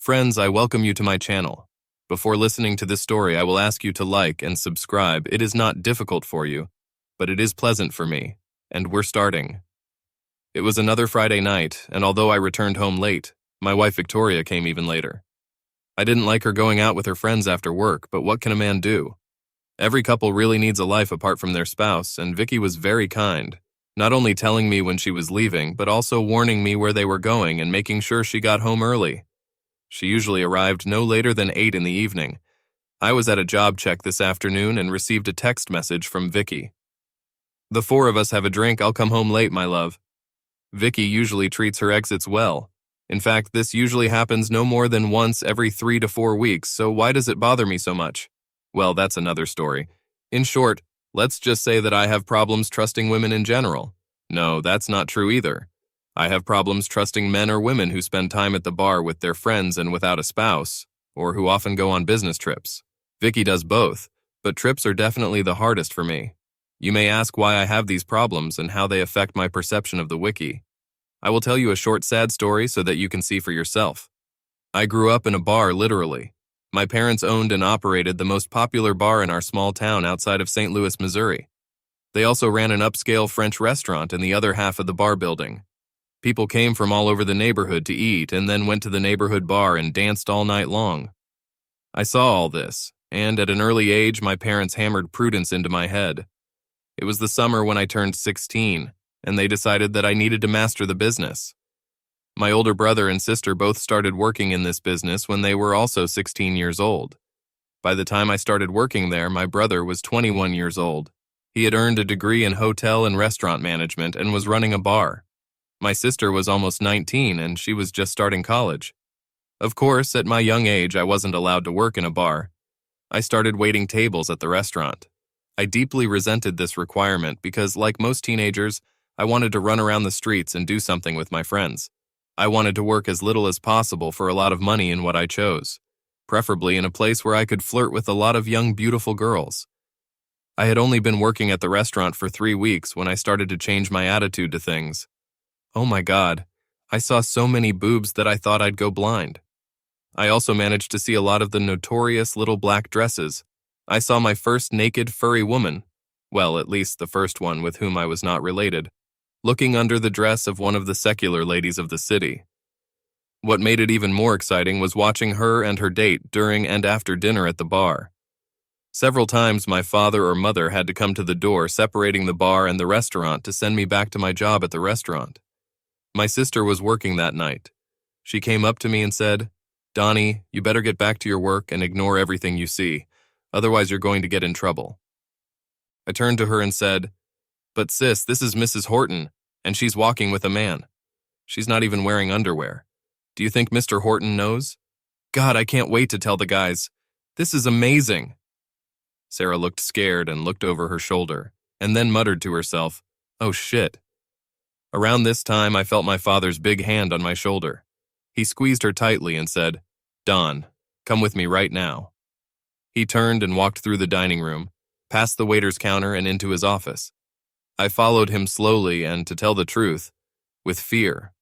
Friends, I welcome you to my channel. Before listening to this story, I will ask you to like and subscribe. It is not difficult for you, but it is pleasant for me, and we're starting. It was another Friday night, and although I returned home late, my wife Victoria came even later. I didn't like her going out with her friends after work, but what can a man do? Every couple really needs a life apart from their spouse, and Vicky was very kind, not only telling me when she was leaving, but also warning me where they were going and making sure she got home early. She usually arrived no later than 8 in the evening. I was at a job check this afternoon and received a text message from Vicky. "The four of us have a drink. I'll come home late, my love." Vicky usually treats her exits well. In fact, this usually happens no more than once every 3 to 4 weeks, so why does it bother me so much? Well, that's another story. In short, let's just say that I have problems trusting women in general. No, that's not true either. I have problems trusting men or women who spend time at the bar with their friends and without a spouse, or who often go on business trips. Vicky does both, but trips are definitely the hardest for me. You may ask why I have these problems and how they affect my perception of the wiki. I will tell you a short sad story so that you can see for yourself. I grew up in a bar, literally. My parents owned and operated the most popular bar in our small town outside of St. Louis, Missouri. They also ran an upscale French restaurant in the other half of the bar building. People came from all over the neighborhood to eat and then went to the neighborhood bar and danced all night long. I saw all this, and at an early age, my parents hammered prudence into my head. It was the summer when I turned 16, and they decided that I needed to master the business. My older brother and sister both started working in this business when they were also 16 years old. By the time I started working there, my brother was 21 years old. He had earned a degree in hotel and restaurant management and was running a bar. My sister was almost 19 and she was just starting college. Of course, at my young age, I wasn't allowed to work in a bar. I started waiting tables at the restaurant. I deeply resented this requirement because, like most teenagers, I wanted to run around the streets and do something with my friends. I wanted to work as little as possible for a lot of money in what I chose, preferably in a place where I could flirt with a lot of young, beautiful girls. I had only been working at the restaurant for 3 weeks when I started to change my attitude to things. Oh my God, I saw so many boobs that I thought I'd go blind. I also managed to see a lot of the notorious little black dresses. I saw my first naked, furry woman, well, at least the first one with whom I was not related, looking under the dress of one of the secular ladies of the city. What made it even more exciting was watching her and her date during and after dinner at the bar. Several times my father or mother had to come to the door separating the bar and the restaurant to send me back to my job at the restaurant. My sister was working that night. She came up to me and said, "Donnie, you better get back to your work and ignore everything you see, otherwise you're going to get in trouble." I turned to her and said, "But sis, this is Mrs. Horton, and she's walking with a man. She's not even wearing underwear. Do you think Mr. Horton knows? God, I can't wait to tell the guys. This is amazing." Sarah looked scared and looked over her shoulder, and then muttered to herself, "Oh shit." Around this time, I felt my father's big hand on my shoulder. He squeezed her tightly and said, "Don, come with me right now." He turned and walked through the dining room, past the waiter's counter and into his office. I followed him slowly and, to tell the truth, with fear.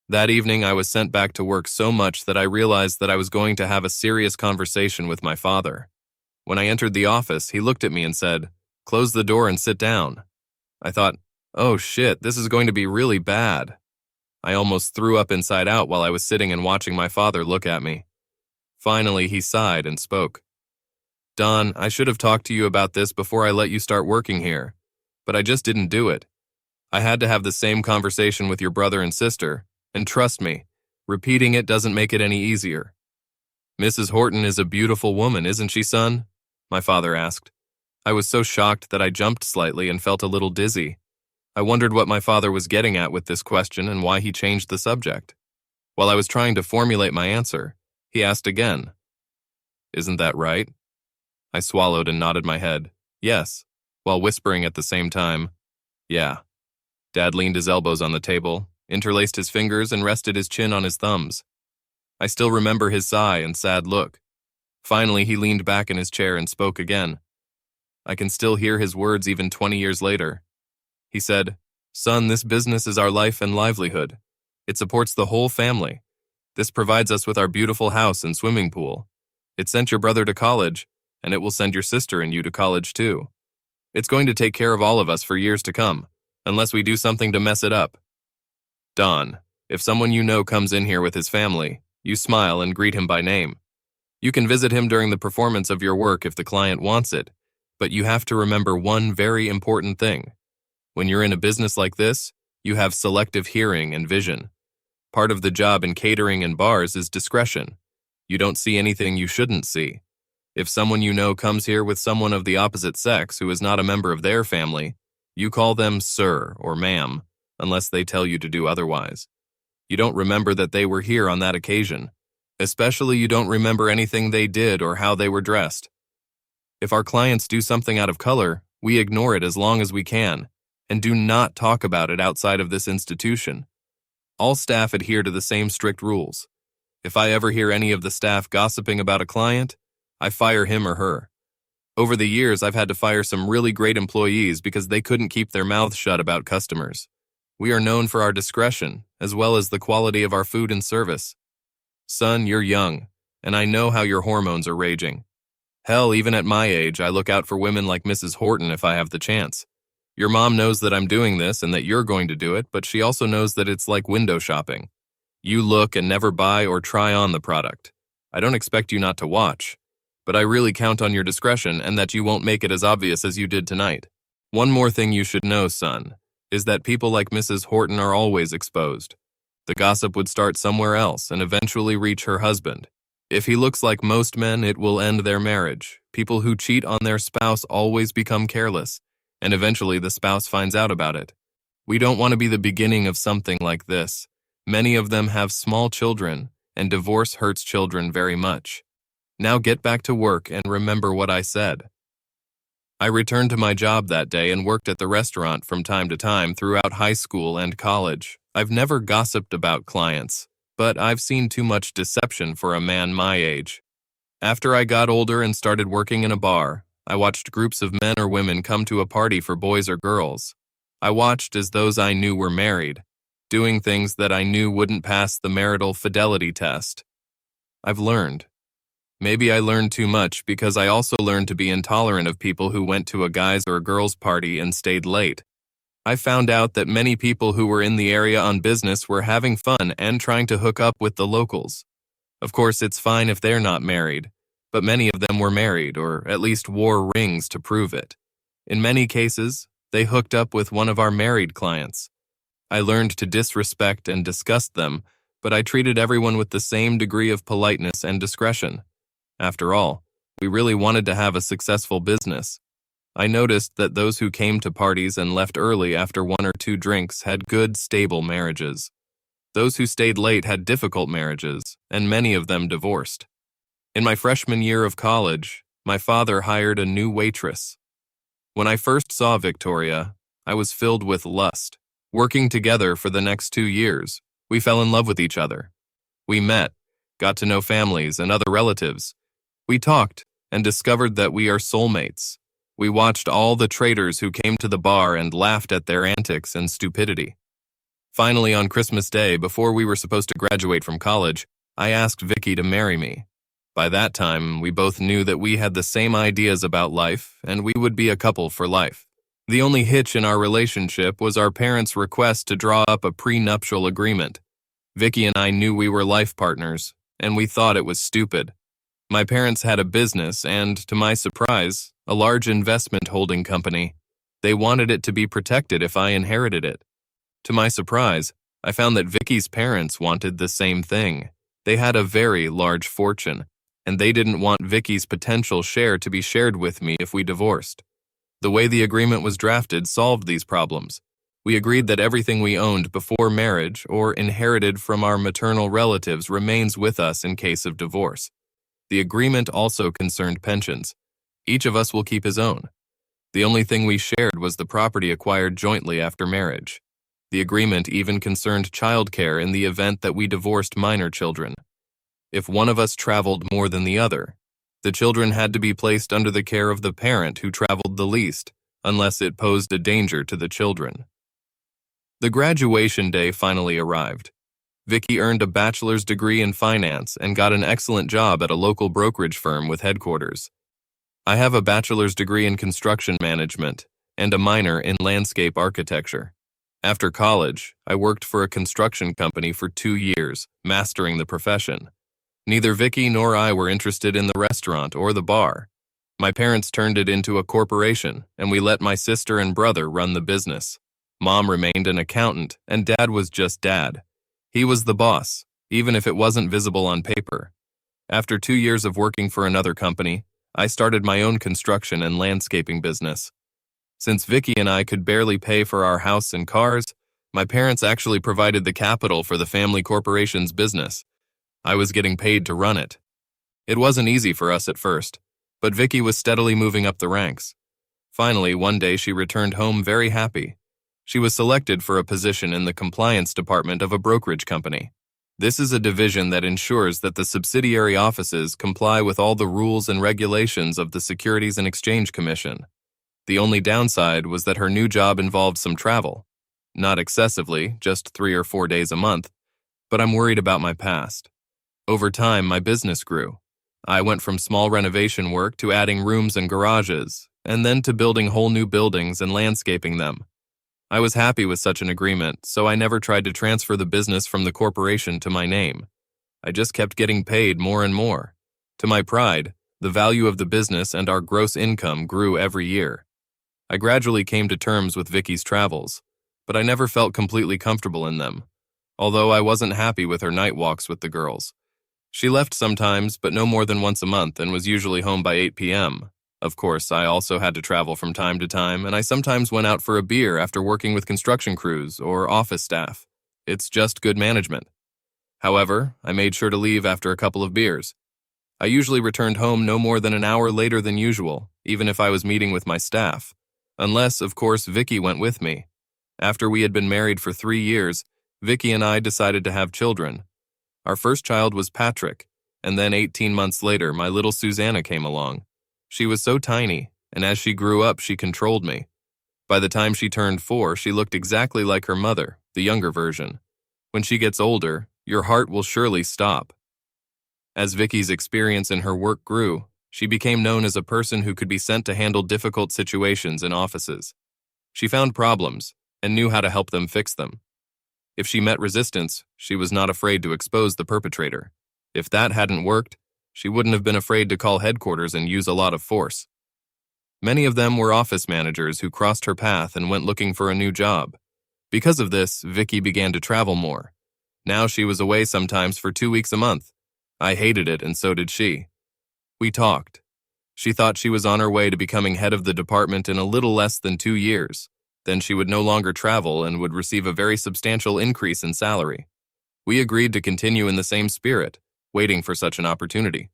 That evening, I was sent back to work so much that I realized that I was going to have a serious conversation with my father. When I entered the office, he looked at me and said, "Close the door and sit down." I thought, oh shit, this is going to be really bad. I almost threw up inside out while I was sitting and watching my father look at me. Finally, he sighed and spoke. "Don, I should have talked to you about this before I let you start working here, but I just didn't do it. I had to have the same conversation with your brother and sister, and trust me, repeating it doesn't make it any easier." "Mrs. Horton is a beautiful woman, isn't she, son?" my father asked. I was so shocked that I jumped slightly and felt a little dizzy. I wondered what my father was getting at with this question and why he changed the subject. While I was trying to formulate my answer, he asked again, "Isn't that right?" I swallowed and nodded my head, yes, while whispering at the same time, "Yeah." Dad leaned his elbows on the table, interlaced his fingers, and rested his chin on his thumbs. I still remember his sigh and sad look. Finally, he leaned back in his chair and spoke again. I can still hear his words even 20 years later. He said, "Son, this business is our life and livelihood. It supports the whole family. This provides us with our beautiful house and swimming pool. It sent your brother to college, and it will send your sister and you to college too. It's going to take care of all of us for years to come, unless we do something to mess it up. Don, if someone you know comes in here with his family, you smile and greet him by name. You can visit him during the performance of your work if the client wants it, but you have to remember one very important thing. When you're in a business like this, you have selective hearing and vision. Part of the job in catering and bars is discretion. You don't see anything you shouldn't see. If someone you know comes here with someone of the opposite sex who is not a member of their family, you call them sir or ma'am, unless they tell you to do otherwise. You don't remember that they were here on that occasion. Especially you don't remember anything they did or how they were dressed. If our clients do something out of color, we ignore it as long as we can, and do not talk about it outside of this institution. All staff adhere to the same strict rules. If I ever hear any of the staff gossiping about a client, I fire him or her. Over the years, I've had to fire some really great employees because they couldn't keep their mouths shut about customers. We are known for our discretion, as well as the quality of our food and service. Son, you're young, and I know how your hormones are raging. Hell, even at my age, I look out for women like Mrs. Horton if I have the chance. Your mom knows that I'm doing this and that you're going to do it, but she also knows that it's like window shopping. You look and never buy or try on the product. I don't expect you not to watch, but I really count on your discretion and that you won't make it as obvious as you did tonight. One more thing you should know, son, is that people like Mrs. Horton are always exposed. The gossip would start somewhere else and eventually reach her husband. If he looks like most men, it will end their marriage. People who cheat on their spouse always become careless, and eventually the spouse finds out about it. We don't want to be the beginning of something like this. Many of them have small children, and divorce hurts children very much. Now get back to work and remember what I said. I returned to my job that day and worked at the restaurant from time to time throughout high school and college. I've never gossiped about clients, but I've seen too much deception for a man my age. After I got older and started working in a bar, I watched groups of men or women come to a party for boys or girls. I watched as those I knew were married, doing things that I knew wouldn't pass the marital fidelity test. I've learned. Maybe I learned too much because I also learned to be intolerant of people who went to a guy's or a girl's party and stayed late. I found out that many people who were in the area on business were having fun and trying to hook up with the locals. Of course, it's fine if they're not married, but many of them were married or at least wore rings to prove it. In many cases, they hooked up with one of our married clients. I learned to disrespect and disgust them, but I treated everyone with the same degree of politeness and discretion. After all, we really wanted to have a successful business. I noticed that those who came to parties and left early after 1 or 2 drinks had good, stable marriages. Those who stayed late had difficult marriages, and many of them divorced. In my freshman year of college, my father hired a new waitress. When I first saw Victoria, I was filled with lust. Working together for the next 2 years, we fell in love with each other. We met, got to know families and other relatives. We talked and discovered that we are soulmates. We watched all the traitors who came to the bar and laughed at their antics and stupidity. Finally, on Christmas Day, before we were supposed to graduate from college, I asked Vicky to marry me. By that time, we both knew that we had the same ideas about life and we would be a couple for life. The only hitch in our relationship was our parents' request to draw up a prenuptial agreement. Vicky and I knew we were life partners, and we thought it was stupid. My parents had a business and, to my surprise, a large investment holding company. They wanted it to be protected if I inherited it. To my surprise, I found that Vicky's parents wanted the same thing. They had a very large fortune, and they didn't want Vicky's potential share to be shared with me if we divorced. The way the agreement was drafted solved these problems. We agreed that everything we owned before marriage or inherited from our maternal relatives remains with us in case of divorce. The agreement also concerned pensions. Each of us will keep his own. The only thing we shared was the property acquired jointly after marriage. The agreement even concerned childcare in the event that we divorced minor children. If one of us traveled more than the other, the children had to be placed under the care of the parent who traveled the least, unless it posed a danger to the children. The graduation day finally arrived. Vicky earned a bachelor's degree in finance and got an excellent job at a local brokerage firm with headquarters. I have a bachelor's degree in construction management and a minor in landscape architecture. After college, I worked for a construction company for 2 years, mastering the profession. Neither Vicky nor I were interested in the restaurant or the bar. My parents turned it into a corporation, and we let my sister and brother run the business. Mom remained an accountant, and Dad was just Dad. He was the boss, even if it wasn't visible on paper. After 2 years of working for another company, I started my own construction and landscaping business. Since Vicky and I could barely pay for our house and cars, my parents actually provided the capital for the family corporation's business. I was getting paid to run it. It wasn't easy for us at first, but Vicky was steadily moving up the ranks. Finally, one day she returned home very happy. She was selected for a position in the compliance department of a brokerage company. This is a division that ensures that the subsidiary offices comply with all the rules and regulations of the Securities and Exchange Commission. The only downside was that her new job involved some travel. Not excessively, just 3 or 4 days a month, but I'm worried about my past. Over time, my business grew. I went from small renovation work to adding rooms and garages, and then to building whole new buildings and landscaping them. I was happy with such an agreement, so I never tried to transfer the business from the corporation to my name. I just kept getting paid more and more. To my pride, the value of the business and our gross income grew every year. I gradually came to terms with Vicky's travels, but I never felt completely comfortable in them, although I wasn't happy with her night walks with the girls. She left sometimes, but no more than once a month, and was usually home by 8 p.m. Of course, I also had to travel from time to time, and I sometimes went out for a beer after working with construction crews or office staff. It's just good management. However, I made sure to leave after a couple of beers. I usually returned home no more than an hour later than usual, even if I was meeting with my staff. Unless, of course, Vicky went with me. After we had been married for 3 years, Vicky and I decided to have children. Our first child was Patrick, and then 18 months later, my little Susanna came along. She was so tiny, and as she grew up, she controlled me. By the time she turned 4, she looked exactly like her mother, the younger version. When she gets older, your heart will surely stop. As Vicky's experience in her work grew, she became known as a person who could be sent to handle difficult situations in offices. She found problems and knew how to help them fix them. If she met resistance, she was not afraid to expose the perpetrator. If that hadn't worked, she wouldn't have been afraid to call headquarters and use a lot of force. Many of them were office managers who crossed her path and went looking for a new job. Because of this, Vicky began to travel more. Now she was away sometimes for 2 weeks a month. I hated it, and so did she. We talked. She thought she was on her way to becoming head of the department in a little less than 2 years. Then she would no longer travel and would receive a very substantial increase in salary. We agreed to continue in the same spirit, waiting for such an opportunity.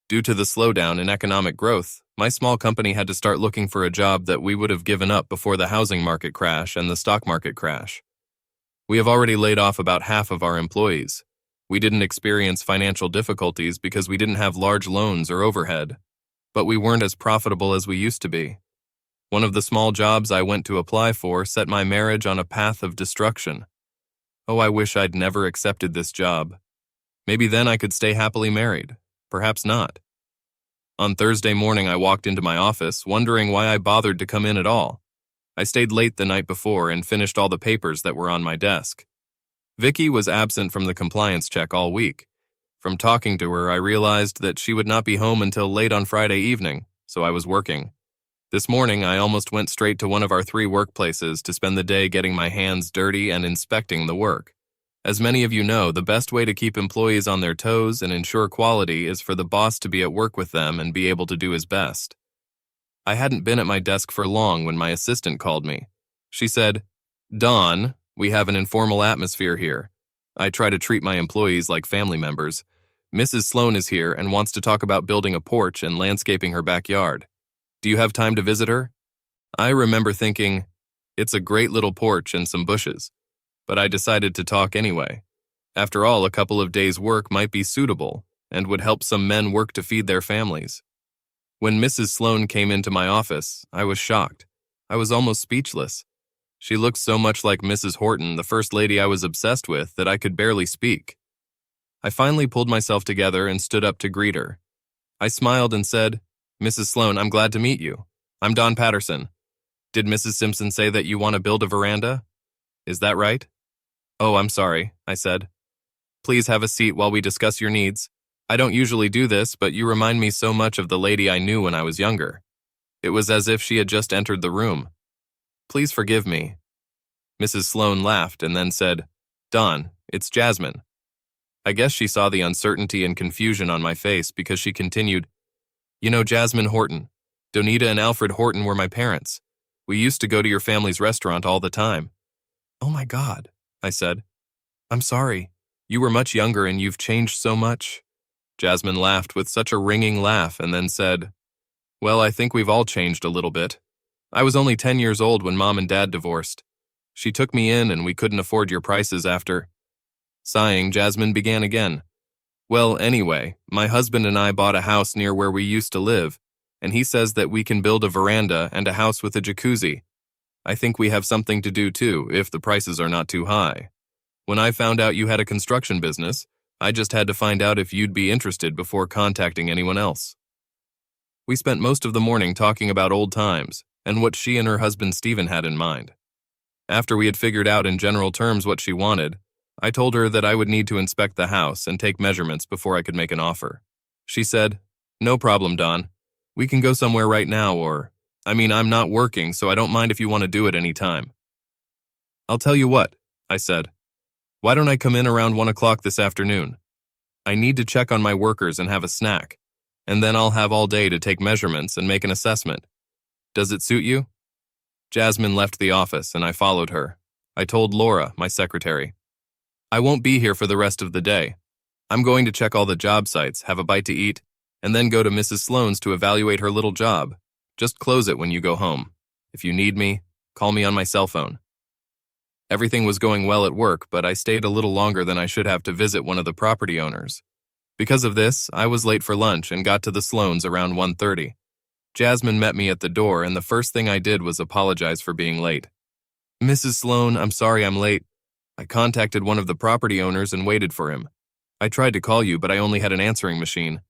Due to the slowdown in economic growth, my small company had to start looking for a job that we would have given up before the housing market crash and the stock market crash. We have already laid off about half of our employees. We didn't experience financial difficulties because we didn't have large loans or overhead, but we weren't as profitable as we used to be. One of the small jobs I went to apply for set my marriage on a path of destruction. Oh, I wish I'd never accepted this job. Maybe then I could stay happily married. Perhaps not. On Thursday morning, I walked into my office, wondering why I bothered to come in at all. I stayed late the night before and finished all the papers that were on my desk. Vicky was absent from the compliance check all week. From talking to her, I realized that she would not be home until late on Friday evening, so I was working. This morning, I almost went straight to one of our 3 workplaces to spend the day getting my hands dirty and inspecting the work. As many of you know, the best way to keep employees on their toes and ensure quality is for the boss to be at work with them and be able to do his best. I hadn't been at my desk for long when my assistant called me. She said, "Don, we have an informal atmosphere here. I try to treat my employees like family members. Mrs. Sloan is here and wants to talk about building a porch and landscaping her backyard. Do you have time to visit her?" I remember thinking, it's a great little porch and some bushes. But I decided to talk anyway. After all, a couple of days' work might be suitable and would help some men work to feed their families. When Mrs. Sloan came into my office, I was shocked. I was almost speechless. She looked so much like Mrs. Horton, the first lady I was obsessed with, that I could barely speak. I finally pulled myself together and stood up to greet her. I smiled and said, "Mrs. Sloan, I'm glad to meet you. I'm Don Patterson. Did Mrs. Simpson say that you want to build a veranda? Is that right?" "Oh, I'm sorry," I said. "Please have a seat while we discuss your needs. I don't usually do this, but you remind me so much of the lady I knew when I was younger." It was as if she had just entered the room. "Please forgive me." Mrs. Sloan laughed and then said, "Don, it's Jasmine." I guess she saw the uncertainty and confusion on my face because she continued, "You know Jasmine Horton. Donita and Alfred Horton were my parents. We used to go to your family's restaurant all the time." "Oh my God," I said. "I'm sorry. You were much younger and you've changed so much." Jasmine laughed with such a ringing laugh and then said, "Well, I think we've all changed a little bit. I was only 10 years old when Mom and Dad divorced. She took me in and we couldn't afford your prices after." Sighing, Jasmine began again. "Well, anyway, my husband and I bought a house near where we used to live, and he says that we can build a veranda and a house with a jacuzzi. I think we have something to do too, if the prices are not too high. When I found out you had a construction business, I just had to find out if you'd be interested before contacting anyone else." We spent most of the morning talking about old times and what she and her husband Stephen had in mind. After we had figured out in general terms what she wanted, I told her that I would need to inspect the house and take measurements before I could make an offer. She said, "No problem, Don. We can go somewhere right now I'm not working, so I don't mind if you want to do it any time." "I'll tell you what," I said. "Why don't I come in around 1 o'clock this afternoon? I need to check on my workers and have a snack, and then I'll have all day to take measurements and make an assessment. Does it suit you?" Jasmine left the office and I followed her. I told Laura, my secretary, "I won't be here for the rest of the day. I'm going to check all the job sites, have a bite to eat, and then go to Mrs. Sloan's to evaluate her little job. Just close it when you go home. If you need me, call me on my cell phone." Everything was going well at work, but I stayed a little longer than I should have to visit one of the property owners. Because of this, I was late for lunch and got to the Sloans around 1:30. Jasmine met me at the door, and the first thing I did was apologize for being late. "Mrs. Sloan, I'm sorry I'm late. I contacted one of the property owners and waited for him. I tried to call you, but I only had an answering machine."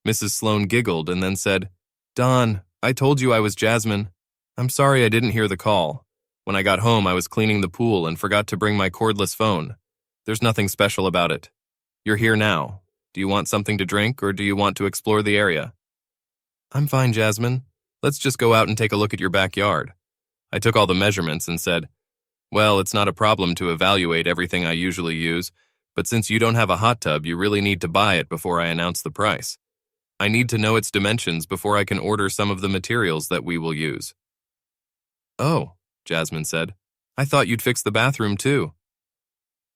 Mrs. Sloan giggled and then said, "Don, I told you I was Jasmine. I'm sorry I didn't hear the call. When I got home, I was cleaning the pool and forgot to bring my cordless phone. There's nothing special about it. You're here now. Do you want something to drink or do you want to explore the area?" "I'm fine, Jasmine. Let's just go out and take a look at your backyard." I took all the measurements and said, "Well, it's not a problem to evaluate everything I usually use, but since you don't have a hot tub, you really need to buy it before I announce the price. I need to know its dimensions before I can order some of the materials that we will use." "Oh," Jasmine said, "I thought you'd fix the bathroom too."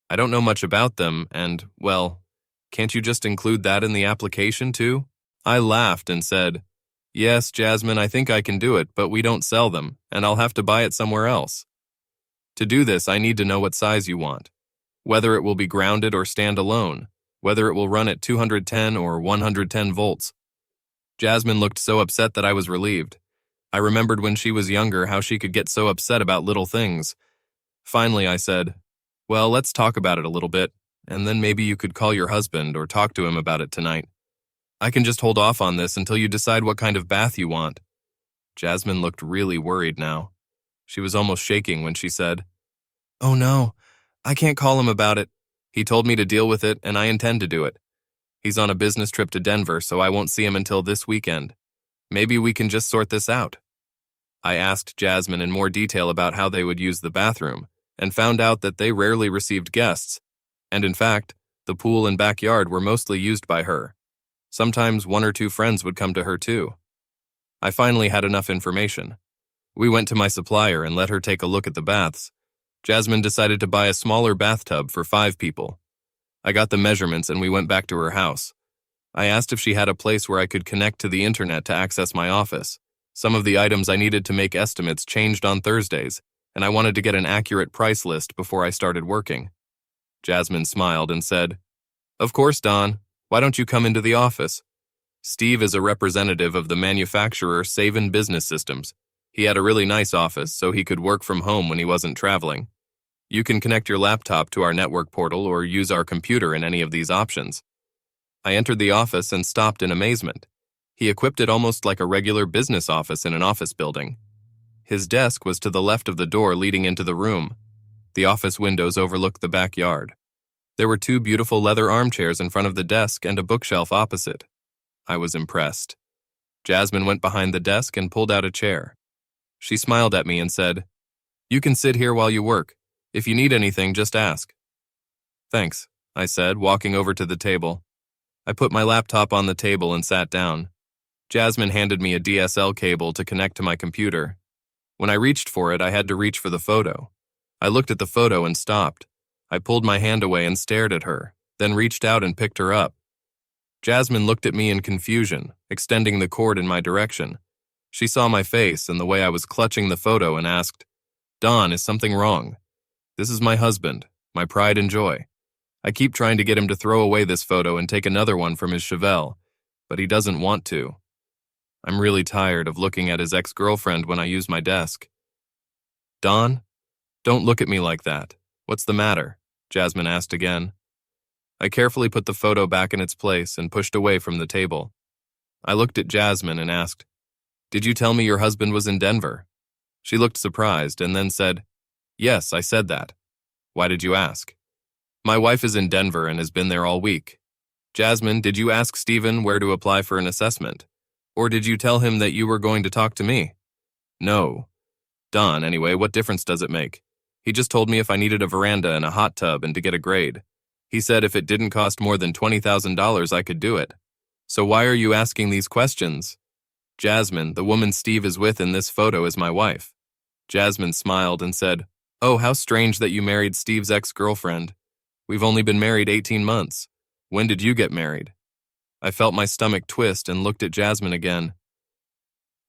"I don't know much about them, and, well, can't you just include that in the application too?" I laughed and said, "Yes, Jasmine, I think I can do it, but we don't sell them, and I'll have to buy it somewhere else. To do this, I need to know what size you want, whether it will be grounded or stand alone, whether it will run at 210 or 110 volts." Jasmine looked so upset that I was relieved. I remembered when she was younger how she could get so upset about little things. Finally, I said, "Well, let's talk about it a little bit, and then maybe you could call your husband or talk to him about it tonight. I can just hold off on this until you decide what kind of bath you want." Jasmine looked really worried now. She was almost shaking when she said, "Oh no, I can't call him about it. He told me to deal with it, and I intend to do it. He's on a business trip to Denver, so I won't see him until this weekend. Maybe we can just sort this out." I asked Jasmine in more detail about how they would use the bathroom, and found out that they rarely received guests, and in fact, the pool and backyard were mostly used by her. Sometimes 1 or 2 friends would come to her too. I finally had enough information. We went to my supplier and let her take a look at the baths. Jasmine decided to buy a smaller bathtub for 5 people. I got the measurements and we went back to her house. I asked if she had a place where I could connect to the internet to access my office. Some of the items I needed to make estimates changed on Thursdays, and I wanted to get an accurate price list before I started working. Jasmine smiled and said, "Of course, Don. Why don't you come into the office? Steve is a representative of the manufacturer Savin Business Systems. He had a really nice office, so he could work from home when he wasn't traveling. You can connect your laptop to our network portal or use our computer in any of these options. I entered the office and stopped in amazement. He equipped it almost like a regular business office in an office building. His desk was to the left of the door leading into the room. The office windows overlooked the backyard. There were 2 beautiful leather armchairs in front of the desk and a bookshelf opposite. I was impressed. Jasmine went behind the desk and pulled out a chair. She smiled at me and said, "You can sit here while you work. If you need anything, just ask." "Thanks," I said, walking over to the table. I put my laptop on the table and sat down. Jasmine handed me a DSL cable to connect to my computer. When I reached for it, I had to reach for the photo. I looked at the photo and stopped. I pulled my hand away and stared at her, then reached out and picked her up. Jasmine looked at me in confusion, extending the cord in my direction. She saw my face and the way I was clutching the photo and asked, "Dawn, is something wrong? This is my husband, my pride and joy. I keep trying to get him to throw away this photo and take another one from his Chevelle, but he doesn't want to. I'm really tired of looking at his ex-girlfriend when I use my desk." "Dawn, don't look at me like that. What's the matter?" Jasmine asked again. I carefully put the photo back in its place and pushed away from the table. I looked at Jasmine and asked, "Did you tell me your husband was in Denver?" She looked surprised and then said, "Yes, I said that. Why did you ask?" "My wife is in Denver and has been there all week." "Jasmine, did you ask Steven where to apply for an assessment? Or did you tell him that you were going to talk to me?" "No." "Dawn, anyway, what difference does it make? He just told me if I needed a veranda and a hot tub and to get a grade. He said if it didn't cost more than $20,000, I could do it. So why are you asking these questions?" "Jasmine, the woman Steve is with in this photo is my wife." Jasmine smiled and said, "Oh, how strange that you married Steve's ex-girlfriend. We've only been married 18 months. When did you get married?" I felt my stomach twist and looked at Jasmine again.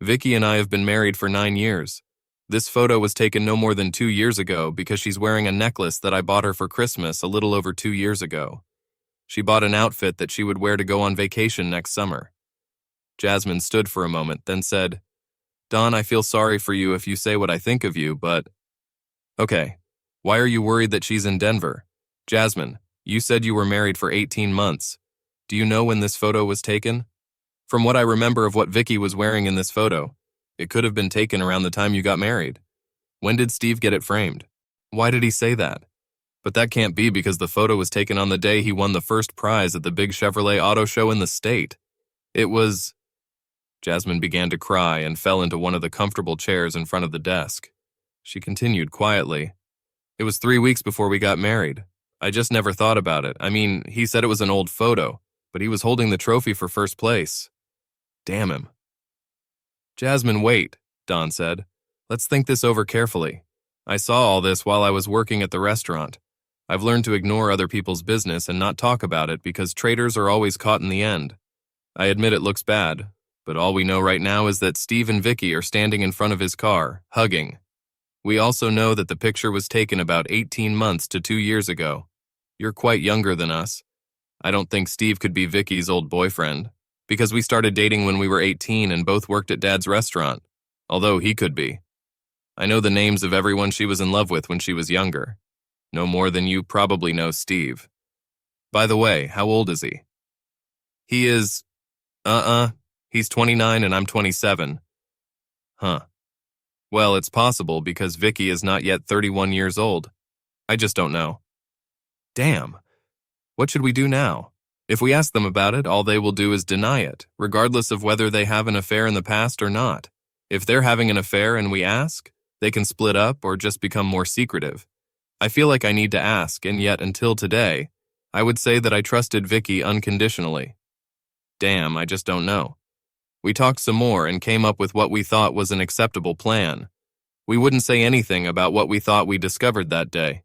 "Vicky and I have been married for 9 years. This photo was taken no more than 2 years ago because she's wearing a necklace that I bought her for Christmas a little over 2 years ago. She bought an outfit that she would wear to go on vacation next summer." Jasmine stood for a moment, then said, "Dawn, I feel sorry for you if you say what I think of you, but..." "Okay, why are you worried that she's in Denver? Jasmine, you said you were married for 18 months. Do you know when this photo was taken? From what I remember of what Vicky was wearing in this photo, it could have been taken around the time you got married. When did Steve get it framed? Why did he say that? But that can't be because the photo was taken on the day he won the first prize at the big Chevrolet auto show in the state. It was..." Jasmine began to cry and fell into one of the comfortable chairs in front of the desk. She continued quietly, "It was 3 weeks before we got married. I just never thought about it. I mean, he said it was an old photo, but he was holding the trophy for first place. Damn him." "Jasmine, wait," Dawn said. "Let's think this over carefully. I saw all this while I was working at the restaurant. I've learned to ignore other people's business and not talk about it because traitors are always caught in the end. I admit it looks bad, but all we know right now is that Steve and Vicky are standing in front of his car, hugging. We also know that the picture was taken about 18 months to 2 years ago. You're quite younger than us. I don't think Steve could be Vicky's old boyfriend, because we started dating when we were 18 and both worked at Dad's restaurant, although he could be. I know the names of everyone she was in love with when she was younger. No more than you probably know Steve. By the way, how old is he?" "He is... He's 29 and I'm 27. "Huh. Well, it's possible because Vicky is not yet 31 years old. I just don't know." "Damn. What should we do now? If we ask them about it, all they will do is deny it, regardless of whether they have an affair in the past or not. If they're having an affair and we ask, they can split up or just become more secretive. I feel like I need to ask, and yet until today, I would say that I trusted Vicky unconditionally. Damn, I just don't know." We talked some more and came up with what we thought was an acceptable plan. We wouldn't say anything about what we thought we discovered that day.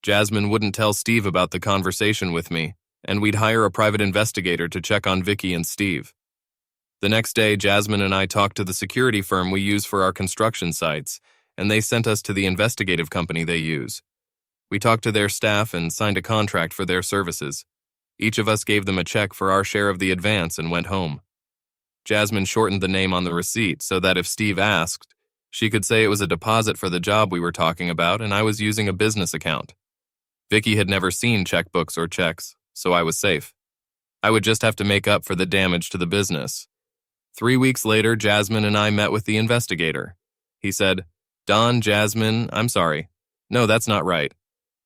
Jasmine wouldn't tell Steve about the conversation with me, and we'd hire a private investigator to check on Vicky and Steve. The next day, Jasmine and I talked to the security firm we use for our construction sites, and they sent us to the investigative company they use. We talked to their staff and signed a contract for their services. Each of us gave them a check for our share of the advance and went home. Jasmine shortened the name on the receipt so that if Steve asked, She could say it was a deposit for the job we were talking about, and I was using a business account. Vicky had never seen checkbooks or checks, so I was safe. I would just have to make up for the damage to the business. 3 weeks later, Jasmine and I met with the investigator. He said, "Don, Jasmine, I'm sorry. No, that's not right.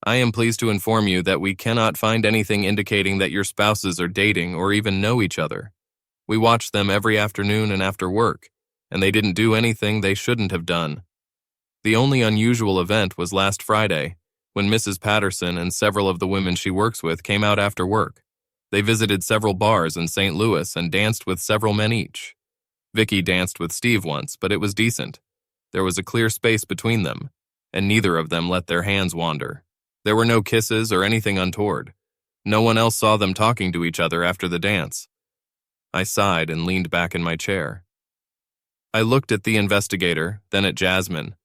I am pleased to inform you that we cannot find anything indicating that your spouses are dating or even know each other. We watched them every afternoon and after work, and they didn't do anything they shouldn't have done. The only unusual event was last Friday, when Mrs. Patterson and several of the women she works with came out after work. They visited several bars in St. Louis and danced with several men each. Vicky danced with Steve once, but it was decent. There was a clear space between them, and neither of them let their hands wander. There were no kisses or anything untoward. No one else saw them talking to each other after the dance." I sighed and leaned back in my chair. I looked at the investigator, then at Jasmine.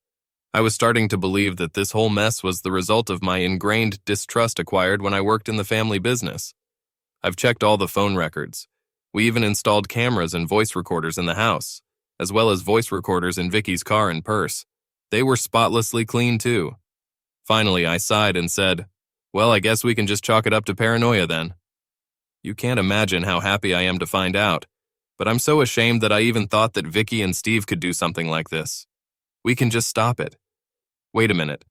I was starting to believe that this whole mess was the result of my ingrained distrust acquired when I worked in the family business. I've checked all the phone records. We even installed cameras and voice recorders in the house, as well as voice recorders in Vicky's car and purse. They were spotlessly clean too. Finally, I sighed and said, "Well, I guess we can just chalk it up to paranoia then." You can't imagine how happy I am to find out, but I'm so ashamed that I even thought that Vicky and Steve could do something like this. We can just stop it. Wait a minute.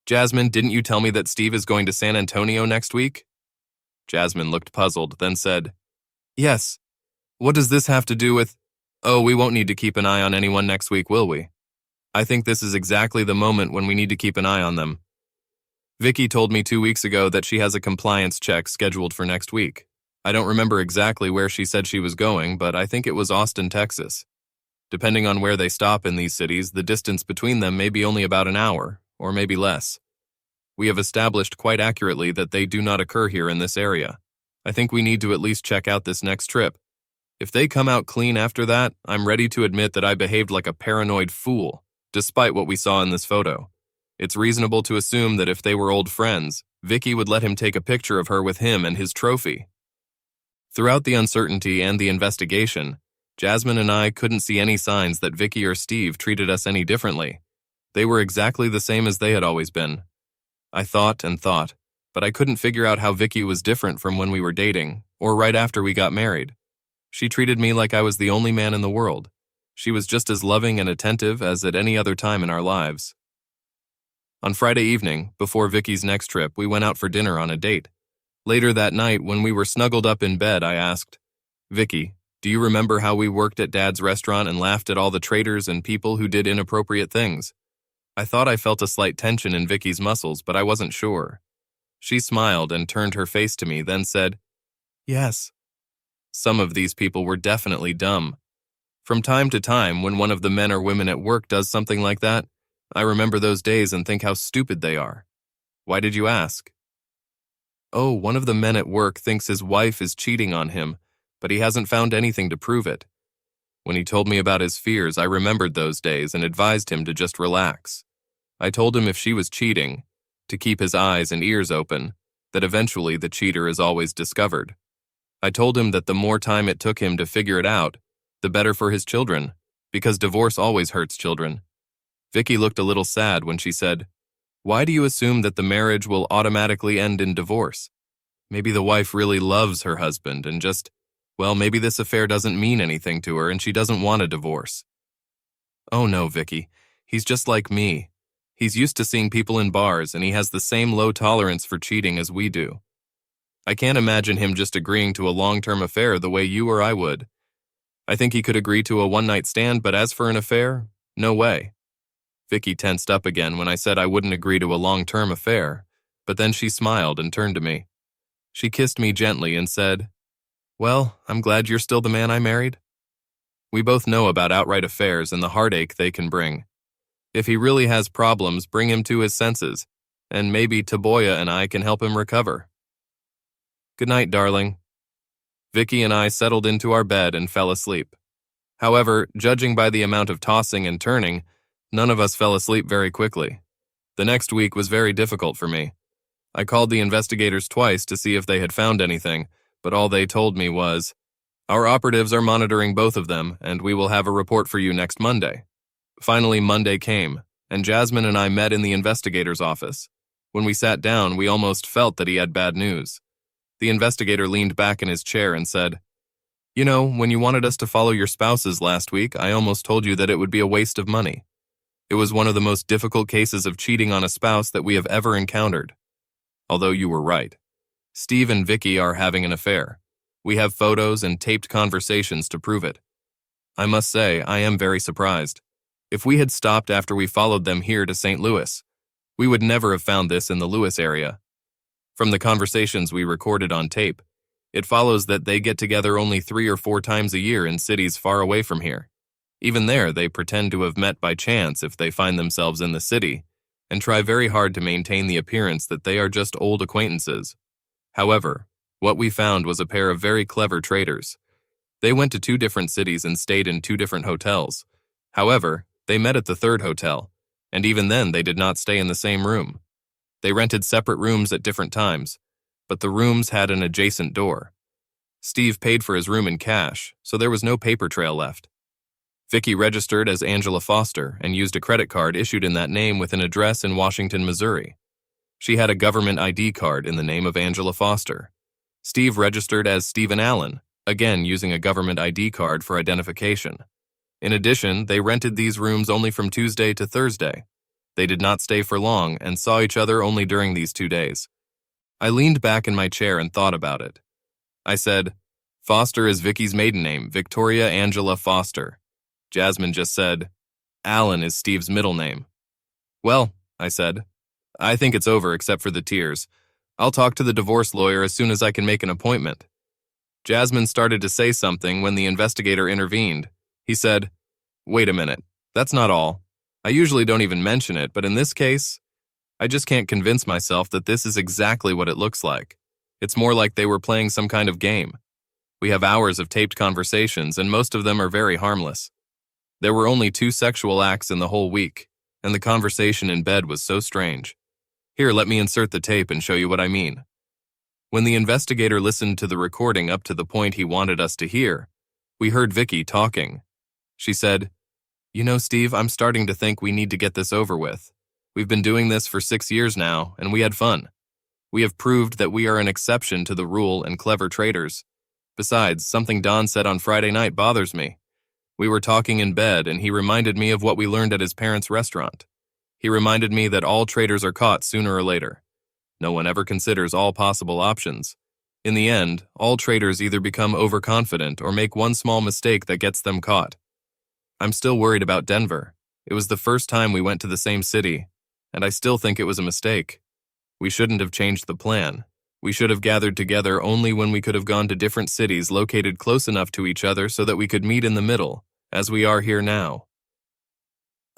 Jasmine, didn't you tell me that Steve is going to San Antonio next week? Jasmine looked puzzled, then said, "Yes. What does this have to do with— Oh, we won't need to keep an eye on anyone next week, will we? I think this is exactly the moment when we need to keep an eye on them. Vicky told me 2 weeks ago that she has a compliance check scheduled for next week. I don't remember exactly where she said she was going, but I think it was Austin, Texas. Depending on where they stop in these cities, the distance between them may be only about an hour, or maybe less. We have established quite accurately that they do not occur here in this area. I think we need to at least check out this next trip. If they come out clean after that, I'm ready to admit that I behaved like a paranoid fool, despite what we saw in this photo. It's reasonable to assume that if they were old friends, Vicky would let him take a picture of her with him and his trophy." Throughout the uncertainty and the investigation, Jasmine and I couldn't see any signs that Vicky or Steve treated us any differently. They were exactly the same as they had always been. I thought and thought, but I couldn't figure out how Vicky was different from when we were dating, or right after we got married. She treated me like I was the only man in the world. She was just as loving and attentive as at any other time in our lives. On Friday evening, before Vicky's next trip, we went out for dinner on a date. Later that night, when we were snuggled up in bed, I asked, "Vicky, do you remember how we worked at Dad's restaurant and laughed at all the traitors and people who did inappropriate things?" I thought I felt a slight tension in Vicky's muscles, but I wasn't sure. She smiled and turned her face to me, then said, "Yes." Some of these people were definitely dumb. From time to time, when one of the men or women at work does something like that, I remember those days and think how stupid they are. Why did you ask? Oh, one of the men at work thinks his wife is cheating on him, but he hasn't found anything to prove it. When he told me about his fears, I remembered those days and advised him to just relax. I told him if she was cheating, to keep his eyes and ears open, that eventually the cheater is always discovered. I told him that the more time it took him to figure it out, the better for his children, because divorce always hurts children. Vicky looked a little sad when she said, "Why do you assume that the marriage will automatically end in divorce? Maybe the wife really loves her husband and just, well, maybe this affair doesn't mean anything to her and she doesn't want a divorce." "Oh no, Vicky, he's just like me. He's used to seeing people in bars and he has the same low tolerance for cheating as we do. I can't imagine him just agreeing to a long-term affair the way you or I would. I think he could agree to a one-night stand, but as for an affair, no way." Vicky tensed up again when I said I wouldn't agree to a long-term affair, but then she smiled and turned to me. She kissed me gently and said, "Well, I'm glad you're still the man I married." We both know about outright affairs and the heartache they can bring. If he really has problems, bring him to his senses, and maybe Taboya and I can help him recover. Good night, darling. Vicky and I settled into our bed and fell asleep. However, judging by the amount of tossing and turning, none of us fell asleep very quickly. The next week was very difficult for me. I called the investigators twice to see if they had found anything, but all they told me was, "Our operatives are monitoring both of them, and we will have a report for you next Monday." Finally, Monday came, and Jasmine and I met in the investigator's office. When we sat down, we almost felt that he had bad news. The investigator leaned back in his chair and said, "You know, when you wanted us to follow your spouses last week, I almost told you that it would be a waste of money. It was one of the most difficult cases of cheating on a spouse that we have ever encountered. Although you were right. Steve and Vicky are having an affair. We have photos and taped conversations to prove it. I must say, I am very surprised. If we had stopped after we followed them here to St. Louis, we would never have found this in the Louis area. From the conversations we recorded on tape, it follows that they get together only 3 or 4 times a year in cities far away from here. Even there, they pretend to have met by chance if they find themselves in the city, and try very hard to maintain the appearance that they are just old acquaintances. However, what we found was a pair of very clever traders. They went to 2 different cities and stayed in 2 different hotels. However, they met at the 3rd hotel, and even then they did not stay in the same room. They rented separate rooms at different times, but the rooms had an adjacent door. Steve paid for his room in cash, so there was no paper trail left. Vicky registered as Angela Foster and used a credit card issued in that name with an address in Washington, Missouri. She had a government ID card in the name of Angela Foster. Steve registered as Stephen Allen, again using a government ID card for identification. In addition, they rented these rooms only from Tuesday to Thursday. They did not stay for long and saw each other only during these 2 days. I leaned back in my chair and thought about it. I said, "Foster is Vicky's maiden name, Victoria Angela Foster." Jasmine just said, "Allen is Steve's middle name." "Well," I said, "I think it's over except for the tears. I'll talk to the divorce lawyer as soon as I can make an appointment." Jasmine started to say something when the investigator intervened. He said, "Wait a minute, that's not all. I usually don't even mention it, but in this case, I just can't convince myself that this is exactly what it looks like. It's more like they were playing some kind of game. We have hours of taped conversations, and most of them are very harmless. There were only 2 sexual acts in the whole week, and the conversation in bed was so strange. Here, let me insert the tape and show you what I mean." When the investigator listened to the recording up to the point he wanted us to hear, we heard Vicky talking. She said, "You know, Steve, I'm starting to think we need to get this over with. We've been doing this for 6 years now, and we had fun. We have proved that we are an exception to the rule and clever traders. Besides, something Don said on Friday night bothers me. We were talking in bed, and he reminded me of what we learned at his parents' restaurant. He reminded me that all traders are caught sooner or later. No one ever considers all possible options. In the end, all traders either become overconfident or make one small mistake that gets them caught. I'm still worried about Denver. It was the first time we went to the same city, and I still think it was a mistake. We shouldn't have changed the plan. We should have gathered together only when we could have gone to different cities located close enough to each other so that we could meet in the middle, as we are here now.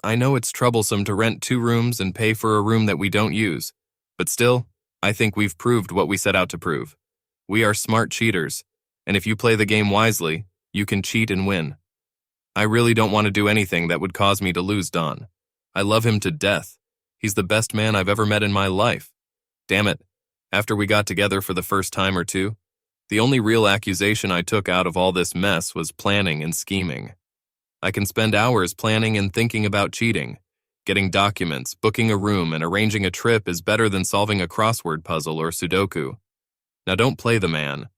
I know it's troublesome to rent 2 rooms and pay for a room that we don't use, but still, I think we've proved what we set out to prove. We are smart cheaters, and if you play the game wisely, you can cheat and win. I really don't want to do anything that would cause me to lose Don. I love him to death. He's the best man I've ever met in my life. Damn it, after we got together for the first time or 2, the only real accusation I took out of all this mess was planning and scheming. I can spend hours planning and thinking about cheating. Getting documents, booking a room, and arranging a trip is better than solving a crossword puzzle or Sudoku. Now don't play the man.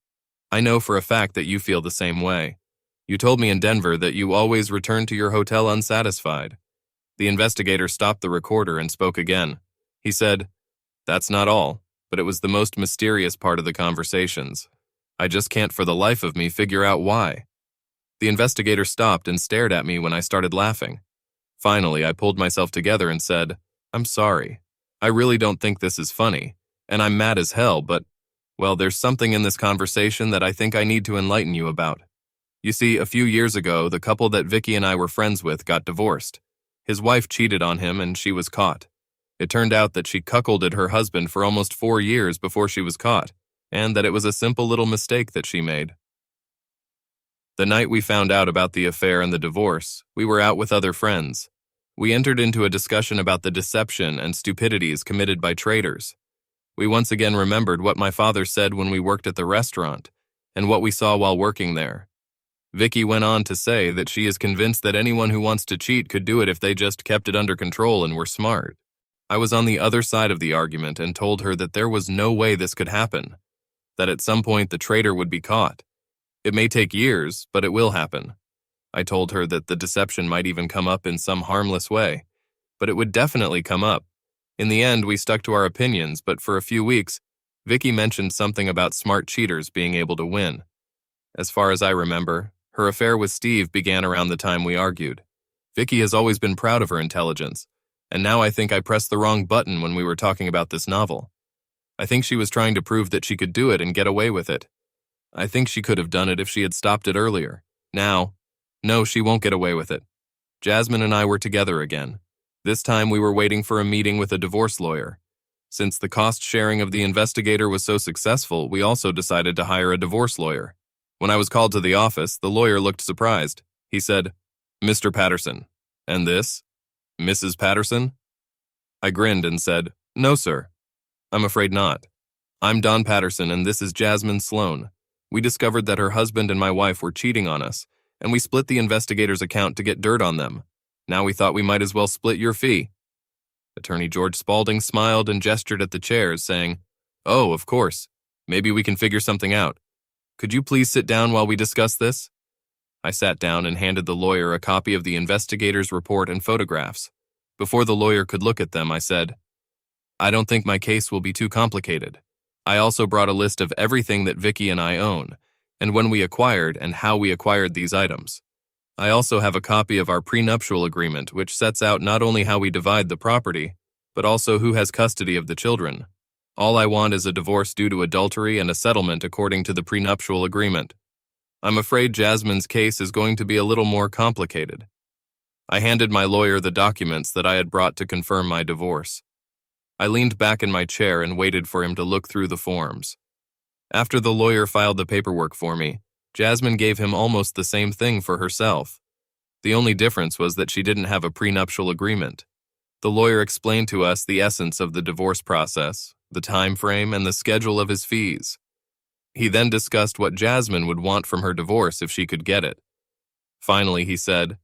I know for a fact that you feel the same way. You told me in Denver that you always return to your hotel unsatisfied. The investigator stopped the recorder and spoke again. He said, "That's not all, but it was the most mysterious part of the conversations. I just can't for the life of me figure out why." The investigator stopped and stared at me when I started laughing. Finally, I pulled myself together and said, "I'm sorry. I really don't think this is funny, and I'm mad as hell, but, well, there's something in this conversation that I think I need to enlighten you about. You see, a few years ago, the couple that Vicky and I were friends with got divorced. His wife cheated on him and she was caught. It turned out that she cuckolded her husband for almost 4 years before she was caught, and that it was a simple little mistake that she made. The night we found out about the affair and the divorce, we were out with other friends. We entered into a discussion about the deception and stupidities committed by traders. We once again remembered what my father said when we worked at the restaurant, and what we saw while working there. Vicky went on to say that she is convinced that anyone who wants to cheat could do it if they just kept it under control and were smart. I was on the other side of the argument and told her that there was no way this could happen, that at some point the traitor would be caught. It may take years, but it will happen. I told her that the deception might even come up in some harmless way, but it would definitely come up. In the end, we stuck to our opinions, but for a few weeks, Vicky mentioned something about smart cheaters being able to win. As far as I remember, her affair with Steve began around the time we argued. Vicky has always been proud of her intelligence, and now I think I pressed the wrong button when we were talking about this novel. I think she was trying to prove that she could do it and get away with it. I think she could have done it if she had stopped it earlier. Now, no, she won't get away with it. Jasmine and I were together again. This time we were waiting for a meeting with a divorce lawyer. Since the cost sharing of the investigator was so successful, we also decided to hire a divorce lawyer. When I was called to the office, the lawyer looked surprised. He said, "Mr. Patterson." "And this? Mrs. Patterson?" I grinned and said, "No, sir. I'm afraid not. I'm Don Patterson and this is Jasmine Sloan. We discovered that her husband and my wife were cheating on us, and we split the investigator's account to get dirt on them. Now we thought we might as well split your fee." Attorney George Spaulding smiled and gestured at the chairs, saying, "Oh, of course. Maybe we can figure something out. Could you please sit down while we discuss this?" I sat down and handed the lawyer a copy of the investigator's report and photographs. Before the lawyer could look at them, I said, "I don't think my case will be too complicated. I also brought a list of everything that Vicky and I own, and when we acquired and how we acquired these items. I also have a copy of our prenuptial agreement, which sets out not only how we divide the property, but also who has custody of the children. All I want is a divorce due to adultery and a settlement according to the prenuptial agreement. I'm afraid Jasmine's case is going to be a little more complicated." I handed my lawyer the documents that I had brought to confirm my divorce. I leaned back in my chair and waited for him to look through the forms. After the lawyer filed the paperwork for me, Jasmine gave him almost the same thing for herself. The only difference was that she didn't have a prenuptial agreement. The lawyer explained to us the essence of the divorce process, the time frame, and the schedule of his fees. He then discussed what Jasmine would want from her divorce if she could get it. Finally, he said,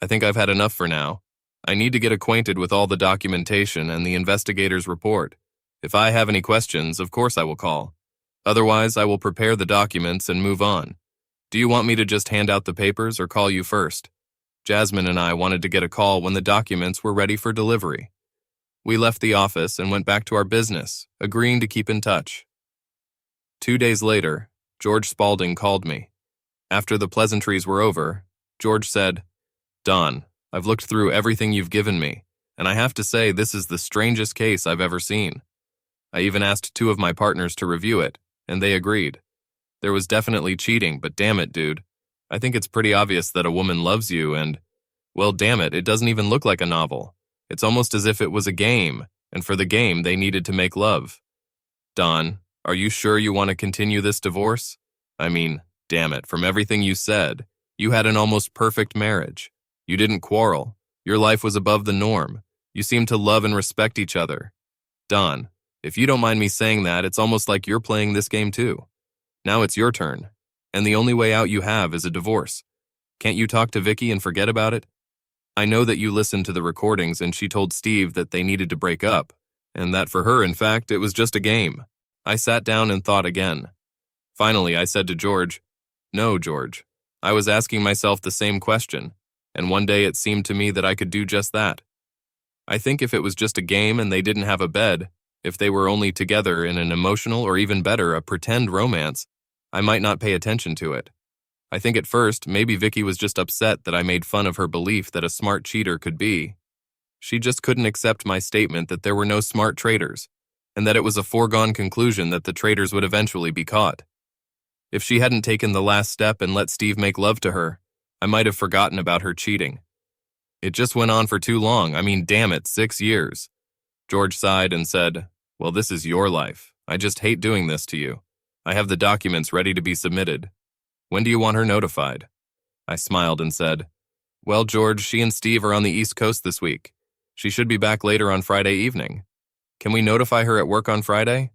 "I think I've had enough for now. I need to get acquainted with all the documentation and the investigator's report. If I have any questions, of course I will call. Otherwise, I will prepare the documents and move on. Do you want me to just hand out the papers or call you first?" Jasmine and I wanted to get a call when the documents were ready for delivery. We left the office and went back to our business, agreeing to keep in touch. 2 days later, George Spaulding called me. After the pleasantries were over, George said, "Don, I've looked through everything you've given me, and I have to say this is the strangest case I've ever seen. I even asked 2 of my partners to review it, and they agreed. There was definitely cheating, but damn it, dude. I think it's pretty obvious that a woman loves you and, well, damn it, it doesn't even look like a novel. It's almost as if it was a game, and for the game they needed to make love. Don, are you sure you want to continue this divorce? I mean, damn it, from everything you said, you had an almost perfect marriage. You didn't quarrel. Your life was above the norm. You seemed to love and respect each other. Don, if you don't mind me saying that, it's almost like you're playing this game too. Now it's your turn, and the only way out you have is a divorce. Can't you talk to Vicky and forget about it? I know that you listened to the recordings and she told Steve that they needed to break up, and that for her, in fact, it was just a game. I sat down and thought again. Finally, I said to George, "No, George. I was asking myself the same question, and one day it seemed to me that I could do just that. I think if it was just a game and they didn't have a bed, if they were only together in an emotional or even better, a pretend romance, I might not pay attention to it. I think at first, maybe Vicky was just upset that I made fun of her belief that a smart cheater could be. She just couldn't accept my statement that there were no smart traitors, and that it was a foregone conclusion that the traitors would eventually be caught. If she hadn't taken the last step and let Steve make love to her, I might have forgotten about her cheating. It just went on for too long. I mean, damn it, 6 years. George sighed and said, "Well, this is your life. I just hate doing this to you. I have the documents ready to be submitted. When do you want her notified?" I smiled and said, "Well, George, she and Steve are on the East Coast this week. She should be back later on Friday evening. Can we notify her at work on Friday?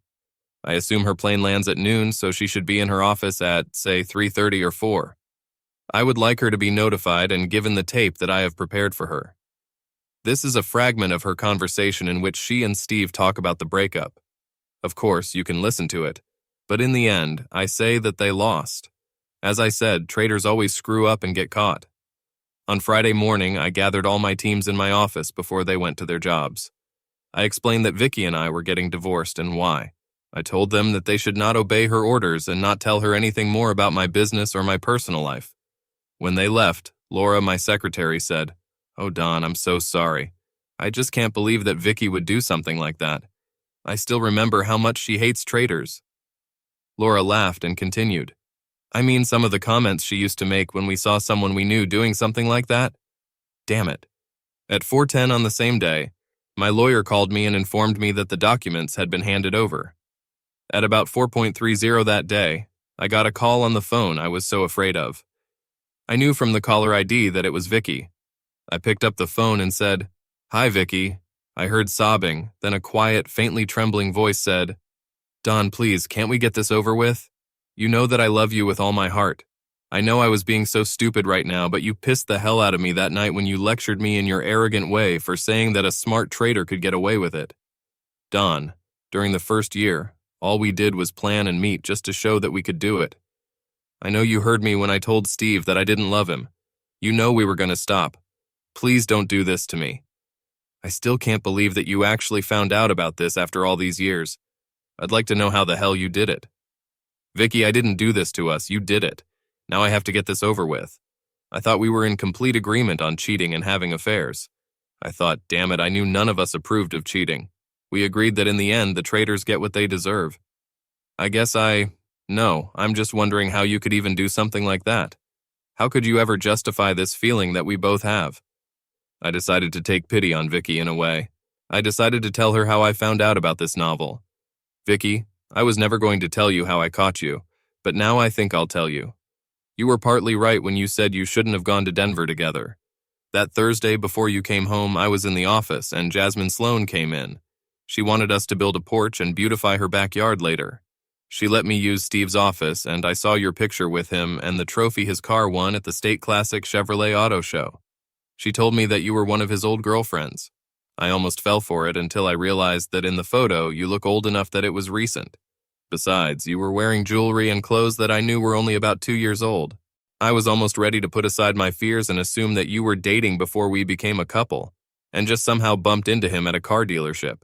I assume her plane lands at noon, so she should be in her office at, say, 3:30 or 4. I would like her to be notified and given the tape that I have prepared for her. This is a fragment of her conversation in which she and Steve talk about the breakup. Of course, you can listen to it, but in the end, I say that they lost. As I said, traitors always screw up and get caught. On Friday morning, I gathered all my teams in my office before they went to their jobs. I explained that Vicky and I were getting divorced and why. I told them that they should not obey her orders and not tell her anything more about my business or my personal life. When they left, Laura, my secretary, said, "Oh, Don, I'm so sorry. I just can't believe that Vicky would do something like that. I still remember how much she hates traitors." Laura laughed and continued, "I mean some of the comments she used to make when we saw someone we knew doing something like that. Damn it." At 4:10 on the same day, my lawyer called me and informed me that the documents had been handed over. At about 4:30 that day, I got a call on the phone I was so afraid of. I knew from the caller ID that it was Vicky. I picked up the phone and said, "Hi, Vicky." I heard sobbing, then a quiet, faintly trembling voice said, "Don, please, can't we get this over with? You know that I love you with all my heart. I know I was being so stupid right now, but you pissed the hell out of me that night when you lectured me in your arrogant way for saying that a smart traitor could get away with it. Don, during the first year, all we did was plan and meet just to show that we could do it. I know you heard me when I told Steve that I didn't love him. You know we were going to stop. Please don't do this to me. I still can't believe that you actually found out about this after all these years. I'd like to know how the hell you did it. Vicky, I didn't do this to us. You did it. Now I have to get this over with. I thought we were in complete agreement on cheating and having affairs. I thought, damn it, I knew none of us approved of cheating. We agreed that in the end, the traitors get what they deserve. No, I'm just wondering how you could even do something like that. How could you ever justify this feeling that we both have?" I decided to take pity on Vicky in a way. I decided to tell her how I found out about this novel. "Vicky, I was never going to tell you how I caught you, but now I think I'll tell you. You were partly right when you said you shouldn't have gone to Denver together. That Thursday before you came home, I was in the office and Jasmine Sloan came in. She wanted us to build a porch and beautify her backyard later. She let me use Steve's office, and I saw your picture with him and the trophy his car won at the State Classic Chevrolet Auto Show. She told me that you were one of his old girlfriends. I almost fell for it until I realized that in the photo you look old enough that it was recent. Besides, you were wearing jewelry and clothes that I knew were only about 2 years old. I was almost ready to put aside my fears and assume that you were dating before we became a couple, and just somehow bumped into him at a car dealership.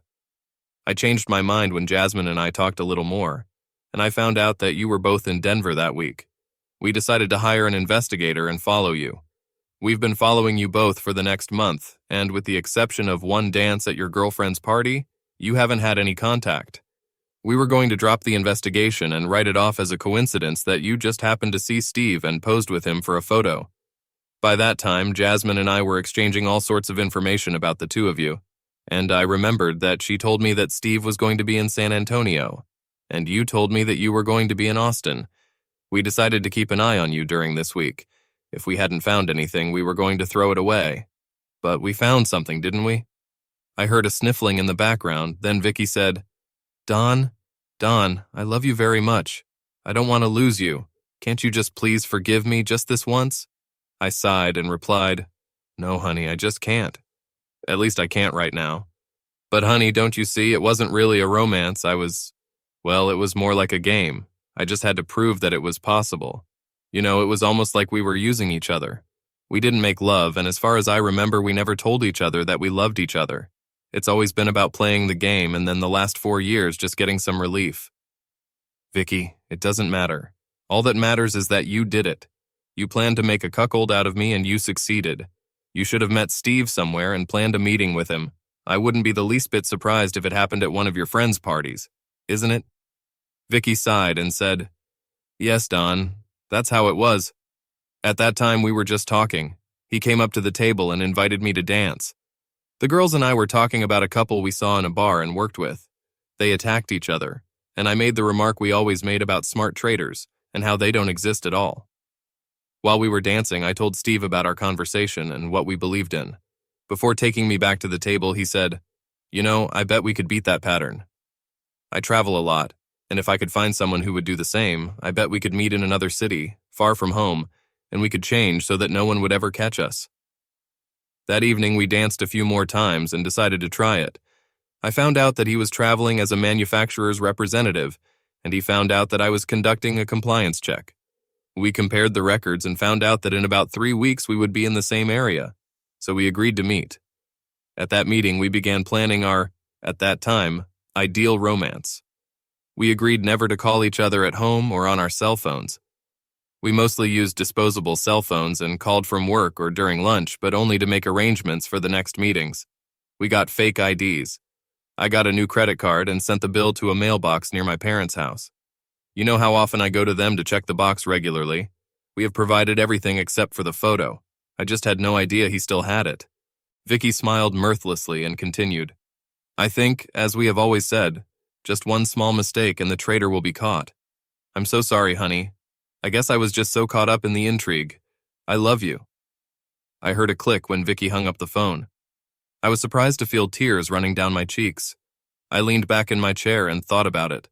I changed my mind when Jasmine and I talked a little more, and I found out that you were both in Denver that week. We decided to hire an investigator and follow you. We've been following you both for the next month, and with the exception of one dance at your girlfriend's party, you haven't had any contact. We were going to drop the investigation and write it off as a coincidence that you just happened to see Steve and posed with him for a photo. By that time, Jasmine and I were exchanging all sorts of information about the two of you, and I remembered that she told me that Steve was going to be in San Antonio, and you told me that you were going to be in Austin. We decided to keep an eye on you during this week. If we hadn't found anything, we were going to throw it away. But we found something, didn't we?" I heard a sniffling in the background, then Vicky said, Don, I love you very much. I don't want to lose you. Can't you just please forgive me just this once?" I sighed and replied, "No, honey, I just can't. At least I can't right now. But honey, don't you see, it wasn't really a romance. Well, it was more like a game. I just had to prove that it was possible. You know, it was almost like we were using each other. We didn't make love, and as far as I remember, we never told each other that we loved each other. It's always been about playing the game and then the last 4 years just getting some relief." "Vicky, it doesn't matter. All that matters is that you did it. You planned to make a cuckold out of me and you succeeded. You should have met Steve somewhere and planned a meeting with him. I wouldn't be the least bit surprised if it happened at one of your friends' parties. Isn't it?" Vicky sighed and said, "Yes, Don, that's how it was. At that time, we were just talking. He came up to the table and invited me to dance. The girls and I were talking about a couple we saw in a bar and worked with. They attacked each other, and I made the remark we always made about smart traitors and how they don't exist at all. While we were dancing, I told Steve about our conversation and what we believed in. Before taking me back to the table, he said, You know, I bet we could beat that pattern. I travel a lot, and if I could find someone who would do the same, I bet we could meet in another city, far from home, and we could change so that no one would ever catch us. That evening, we danced a few more times and decided to try it. I found out that he was traveling as a manufacturer's representative, and he found out that I was conducting a compliance check. We compared the records and found out that in about 3 weeks we would be in the same area, so we agreed to meet. At that meeting, we began planning our, at that time, ideal romance. We agreed never to call each other at home or on our cell phones. We mostly used disposable cell phones and called from work or during lunch, but only to make arrangements for the next meetings. We got fake IDs. I got a new credit card and sent the bill to a mailbox near my parents' house. You know how often I go to them to check the box regularly? We have provided everything except for the photo. I just had no idea he still had it. Vicky smiled mirthlessly and continued, I think, as we have always said, just one small mistake and the traitor will be caught. I'm so sorry, honey. I guess I was just so caught up in the intrigue. I love you. I heard a click when Vicky hung up the phone. I was surprised to feel tears running down my cheeks. I leaned back in my chair and thought about it.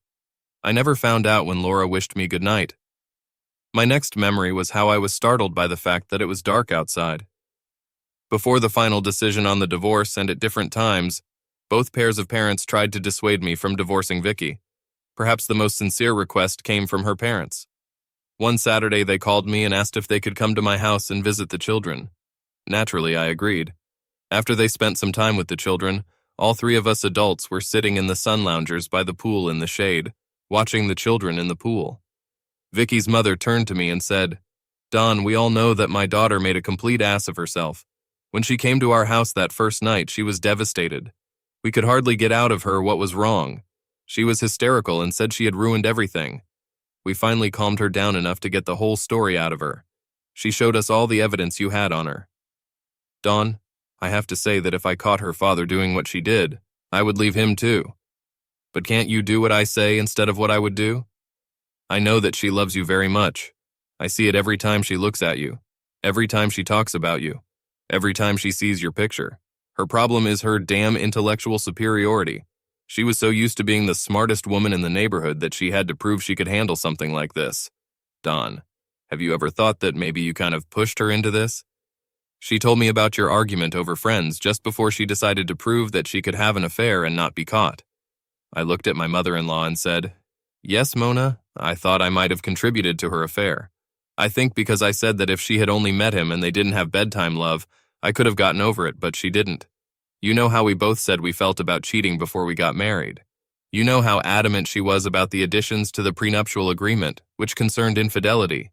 I never found out when Laura wished me good night. My next memory was how I was startled by the fact that it was dark outside. Before the final decision on the divorce and at different times, both pairs of parents tried to dissuade me from divorcing Vicky. Perhaps the most sincere request came from her parents. One Saturday they called me and asked if they could come to my house and visit the children. Naturally, I agreed. After they spent some time with the children, all 3 of us adults were sitting in the sun loungers by the pool in the shade, watching the children in the pool. Vicky's mother turned to me and said, Don, we all know that my daughter made a complete ass of herself. When she came to our house that first night, she was devastated. We could hardly get out of her what was wrong. She was hysterical and said she had ruined everything. We finally calmed her down enough to get the whole story out of her. She showed us all the evidence you had on her. Dawn, I have to say that if I caught her father doing what she did, I would leave him too. But can't you do what I say instead of what I would do? I know that she loves you very much. I see it every time she looks at you, every time she talks about you, every time she sees your picture. Her problem is her damn intellectual superiority. She was so used to being the smartest woman in the neighborhood that she had to prove she could handle something like this. Dawn, have you ever thought that maybe you kind of pushed her into this? She told me about your argument over friends just before she decided to prove that she could have an affair and not be caught. I looked at my mother-in-law and said, Yes, Mona, I thought I might have contributed to her affair. I think because I said that if she had only met him and they didn't have bedtime love, I could have gotten over it, but she didn't. You know how we both said we felt about cheating before we got married. You know how adamant she was about the additions to the prenuptial agreement, which concerned infidelity.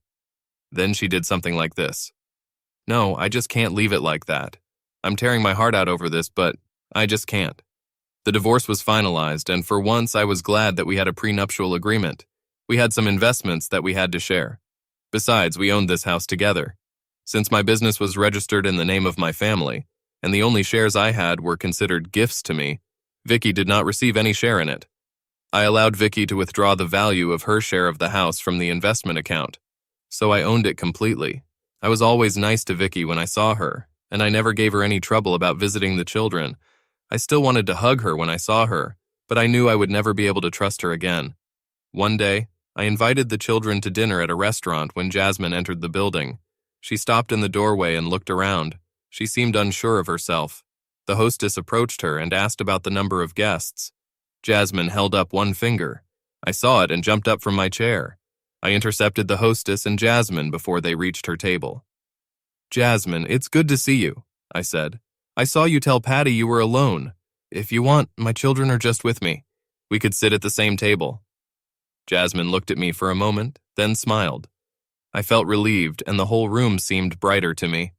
Then she did something like this. No, I just can't leave it like that. I'm tearing my heart out over this, but I just can't. The divorce was finalized, and for once I was glad that we had a prenuptial agreement. We had some investments that we had to share. Besides, we owned this house together. Since my business was registered in the name of my family, and the only shares I had were considered gifts to me, Vicky did not receive any share in it. I allowed Vicky to withdraw the value of her share of the house from the investment account, so I owned it completely. I was always nice to Vicky when I saw her, and I never gave her any trouble about visiting the children. I still wanted to hug her when I saw her, but I knew I would never be able to trust her again. One day, I invited the children to dinner at a restaurant when Jasmine entered the building. She stopped in the doorway and looked around. She seemed unsure of herself. The hostess approached her and asked about the number of guests. Jasmine held up one finger. I saw it and jumped up from my chair. I intercepted the hostess and Jasmine before they reached her table. Jasmine, it's good to see you, I said. I saw you tell Patty you were alone. If you want, my children are just with me. We could sit at the same table. Jasmine looked at me for a moment, then smiled. I felt relieved, and the whole room seemed brighter to me.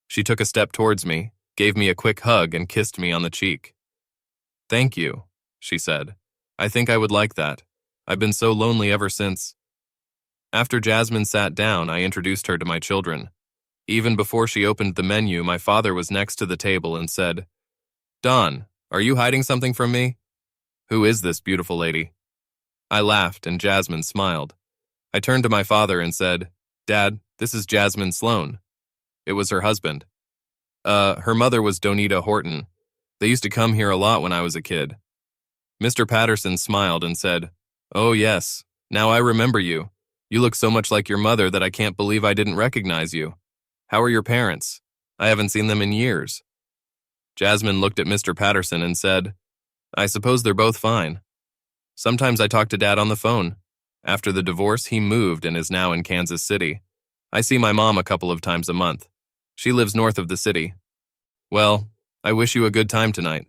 She took a step towards me, gave me a quick hug, and kissed me on the cheek. Thank you, she said. I think I would like that. I've been so lonely ever since. After Jasmine sat down, I introduced her to my children. Even before she opened the menu, my father was next to the table and said, Don, are you hiding something from me? Who is this beautiful lady? I laughed, and Jasmine smiled. I turned to my father and said, Dad, this is Jasmine Sloan. It was her husband. Her mother was Donita Horton. They used to come here a lot when I was a kid. Mr. Patterson smiled and said, Oh yes, now I remember you. You look so much like your mother that I can't believe I didn't recognize you. How are your parents? I haven't seen them in years." Jasmine looked at Mr. Patterson and said, "I suppose they're both fine. Sometimes I talk to Dad on the phone. After the divorce, he moved and is now in Kansas City. I see my mom a couple of times a month. She lives north of the city. Well, I wish you a good time tonight.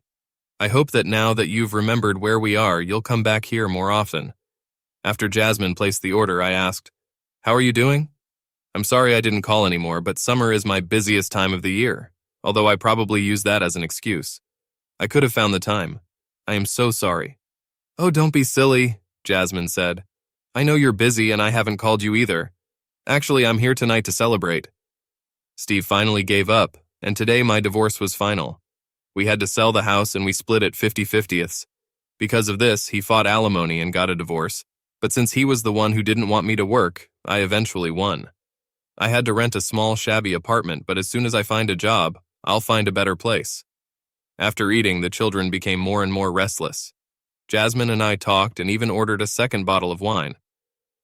I hope that now that you've remembered where we are, you'll come back here more often." After Jasmine placed the order, I asked, "How are you doing? I'm sorry I didn't call anymore, but summer is my busiest time of the year, although I probably use that as an excuse. I could have found the time. I am so sorry." "Oh, don't be silly," Jasmine said. "I know you're busy and I haven't called you either. Actually, I'm here tonight to celebrate. Steve finally gave up, and today my divorce was final. We had to sell the house and we split it 50-50ths. Because of this, he fought alimony and got a divorce, but since he was the one who didn't want me to work, I eventually won. I had to rent a small, shabby apartment, but as soon as I find a job, I'll find a better place." After eating, the children became more and more restless. Jasmine and I talked and even ordered a second bottle of wine.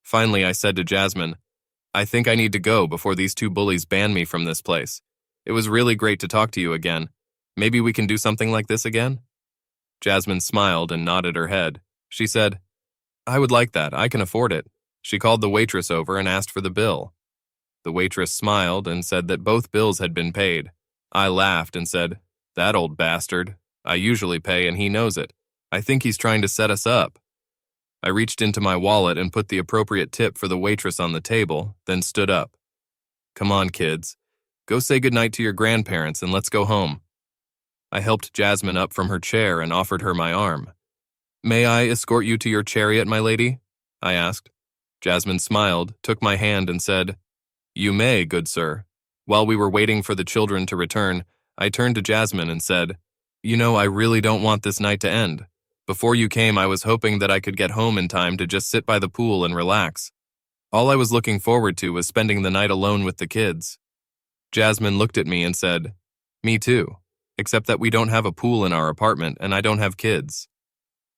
Finally, I said to Jasmine, "I think I need to go before these two bullies ban me from this place. It was really great to talk to you again. Maybe we can do something like this again?" Jasmine smiled and nodded her head. She said, "I would like that. I can afford it." She called the waitress over and asked for the bill. The waitress smiled and said that both bills had been paid. I laughed and said, "That old bastard. I usually pay and he knows it. I think he's trying to set us up." I reached into my wallet and put the appropriate tip for the waitress on the table, then stood up. "Come on, kids. Go say goodnight to your grandparents and let's go home." I helped Jasmine up from her chair and offered her my arm. "May I escort you to your chariot, my lady?" I asked. Jasmine smiled, took my hand and said, "You may, good sir." While we were waiting for the children to return, I turned to Jasmine and said, "You know, I really don't want this night to end. Before you came, I was hoping that I could get home in time to just sit by the pool and relax. All I was looking forward to was spending the night alone with the kids." Jasmine looked at me and said, "Me too, except that we don't have a pool in our apartment and I don't have kids."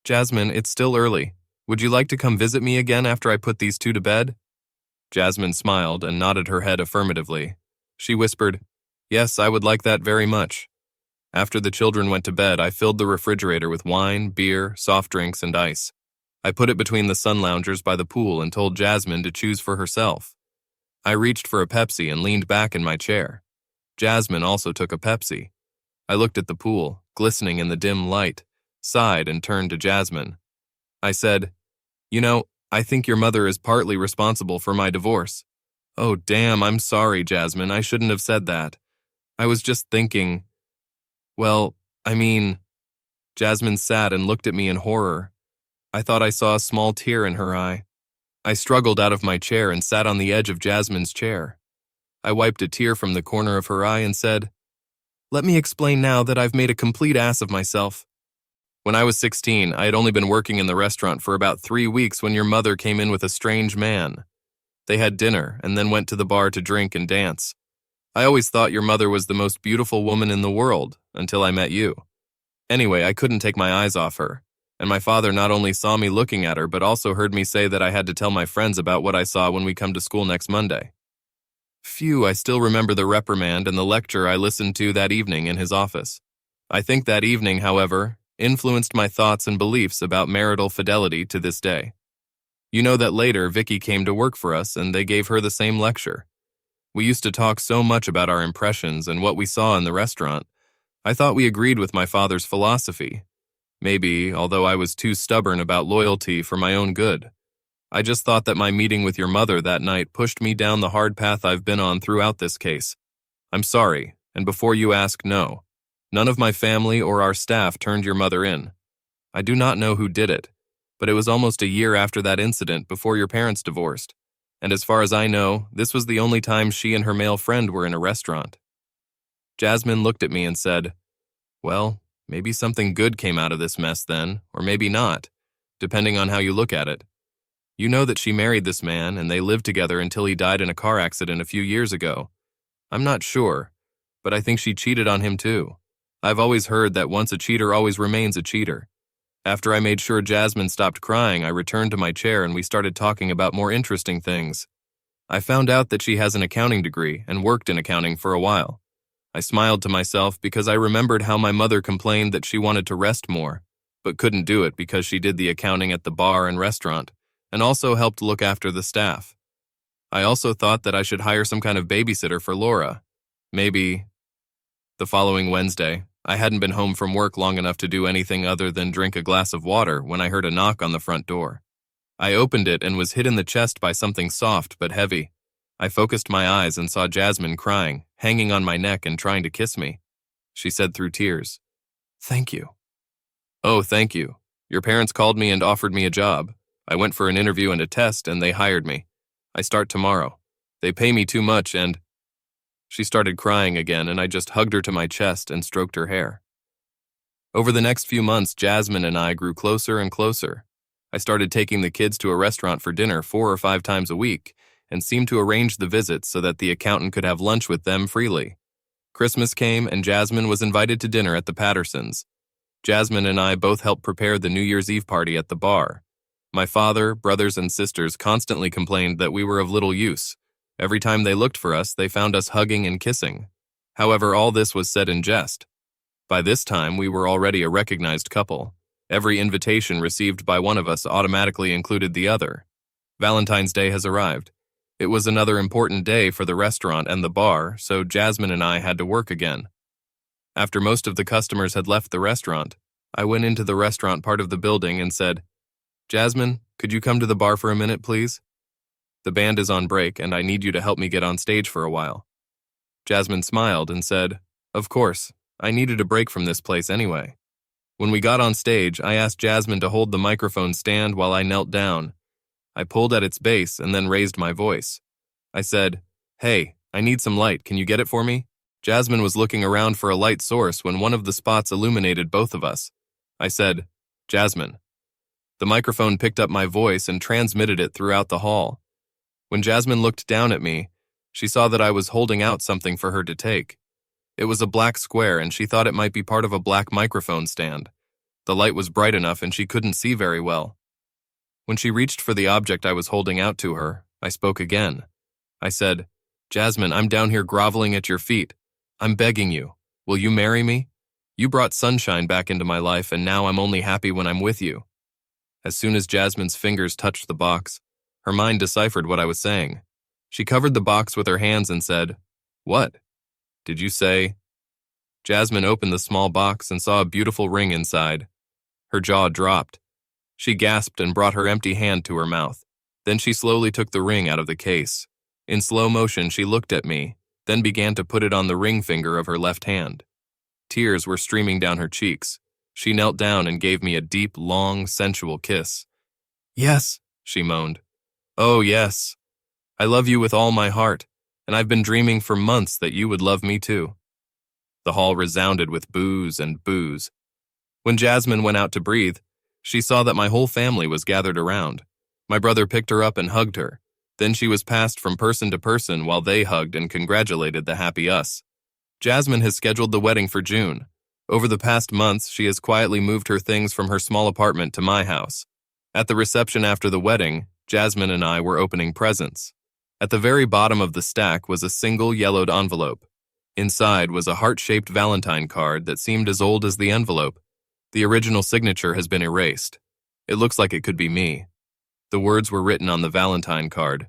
"Jasmine, it's still early. Would you like to come visit me again after I put these two to bed?" Jasmine smiled and nodded her head affirmatively. She whispered, "Yes, I would like that very much." After the children went to bed, I filled the refrigerator with wine, beer, soft drinks, and ice. I put it between the sun loungers by the pool and told Jasmine to choose for herself. I reached for a Pepsi and leaned back in my chair. Jasmine also took a Pepsi. I looked at the pool, glistening in the dim light, sighed and turned to Jasmine. I said, "You know, I think your mother is partly responsible for my divorce." "Oh, damn, I'm sorry, Jasmine. I shouldn't have said that. I was just thinking, well, I mean..." Jasmine sat and looked at me in horror. I thought I saw a small tear in her eye. I struggled out of my chair and sat on the edge of Jasmine's chair. I wiped a tear from the corner of her eye and said, "Let me explain now that I've made a complete ass of myself. When I was 16, I had only been working in the restaurant for about 3 weeks when your mother came in with a strange man. They had dinner and then went to the bar to drink and dance. I always thought your mother was the most beautiful woman in the world until I met you. Anyway, I couldn't take my eyes off her, and my father not only saw me looking at her but also heard me say that I had to tell my friends about what I saw when we come to school next Monday. Phew, I still remember the reprimand and the lecture I listened to that evening in his office. I think that evening, however, influenced my thoughts and beliefs about marital fidelity to this day. You know that later Vicky came to work for us and they gave her the same lecture. We used to talk so much about our impressions and what we saw in the restaurant. I thought we agreed with my father's philosophy. Maybe, although I was too stubborn about loyalty for my own good. I just thought that my meeting with your mother that night pushed me down the hard path I've been on throughout this case. I'm sorry, and before you ask, no. None of my family or our staff turned your mother in. I do not know who did it, but it was almost a year after that incident before your parents divorced. And as far as I know, this was the only time she and her male friend were in a restaurant." Jasmine looked at me and said, "Well, maybe something good came out of this mess then, or maybe not, depending on how you look at it. You know that she married this man and they lived together until he died in a car accident a few years ago. I'm not sure, but I think she cheated on him too. I've always heard that once a cheater always remains a cheater. After I made sure Jasmine stopped crying, I returned to my chair and we started talking about more interesting things. I found out that she has an accounting degree and worked in accounting for a while. I smiled to myself because I remembered how my mother complained that she wanted to rest more, but couldn't do it because she did the accounting at the bar and restaurant, and also helped look after the staff. I also thought that I should hire some kind of babysitter for Laura. Maybe. The following Wednesday, I hadn't been home from work long enough to do anything other than drink a glass of water when I heard a knock on the front door. I opened it and was hit in the chest by something soft but heavy. I focused my eyes and saw Jasmine crying, hanging on my neck and trying to kiss me. She said through tears, "Thank you." "Oh, thank you. Your parents called me and offered me a job. I went for an interview and a test and they hired me. I start tomorrow. They pay me too much and—" She started crying again and I just hugged her to my chest and stroked her hair. Over the next few months, Jasmine and I grew closer and closer. I started taking the kids to a restaurant for dinner 4 or 5 times a week and seemed to arrange the visits so that the accountant could have lunch with them freely. Christmas came and Jasmine was invited to dinner at the Pattersons. Jasmine and I both helped prepare the New Year's Eve party at the bar. My father, brothers, and sisters constantly complained that we were of little use. Every time they looked for us, they found us hugging and kissing. However, all this was said in jest. By this time, we were already a recognized couple. Every invitation received by one of us automatically included the other. Valentine's Day has arrived. It was another important day for the restaurant and the bar, so Jasmine and I had to work again. After most of the customers had left the restaurant, I went into the restaurant part of the building and said, "Jasmine, could you come to the bar for a minute, please? The band is on break and I need you to help me get on stage for a while." Jasmine smiled and said, "Of course, I needed a break from this place anyway." When we got on stage, I asked Jasmine to hold the microphone stand while I knelt down. I pulled at its base and then raised my voice. I said, "Hey, I need some light, can you get it for me?" Jasmine was looking around for a light source when one of the spots illuminated both of us. I said, "Jasmine." The microphone picked up my voice and transmitted it throughout the hall. When Jasmine looked down at me, she saw that I was holding out something for her to take. It was a black square and she thought it might be part of a black microphone stand. The light was bright enough and she couldn't see very well. When she reached for the object I was holding out to her, I spoke again. I said, "Jasmine, I'm down here groveling at your feet. I'm begging you. Will you marry me? You brought sunshine back into my life and now I'm only happy when I'm with you." As soon as Jasmine's fingers touched the box, her mind deciphered what I was saying. She covered the box with her hands and said, "What? Did you say—" Jasmine opened the small box and saw a beautiful ring inside. Her jaw dropped. She gasped and brought her empty hand to her mouth. Then she slowly took the ring out of the case. In slow motion, she looked at me, then began to put it on the ring finger of her left hand. Tears were streaming down her cheeks. She knelt down and gave me a deep, long, sensual kiss. "Yes," she moaned. "Oh, yes. I love you with all my heart, and I've been dreaming for months that you would love me too." The hall resounded with boos and boos. When Jasmine went out to breathe, she saw that my whole family was gathered around. My brother picked her up and hugged her. Then she was passed from person to person while they hugged and congratulated the happy us. Jasmine has scheduled the wedding for June. Over the past months, she has quietly moved her things from her small apartment to my house. At the reception after the wedding, Jasmine and I were opening presents. At the very bottom of the stack was a single yellowed envelope. Inside was a heart-shaped Valentine card that seemed as old as the envelope. The original signature has been erased. It looks like it could be me. The words were written on the Valentine card.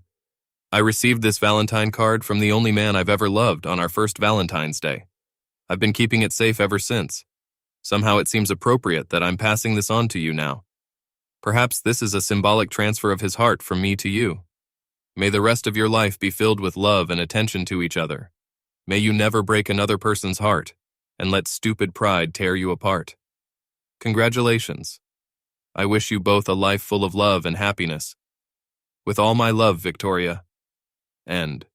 "I received this Valentine card from the only man I've ever loved on our first Valentine's Day. I've been keeping it safe ever since. Somehow it seems appropriate that I'm passing this on to you now. Perhaps this is a symbolic transfer of his heart from me to you. May the rest of your life be filled with love and attention to each other. May you never break another person's heart, and let stupid pride tear you apart. Congratulations. I wish you both a life full of love and happiness. With all my love, Victoria." End.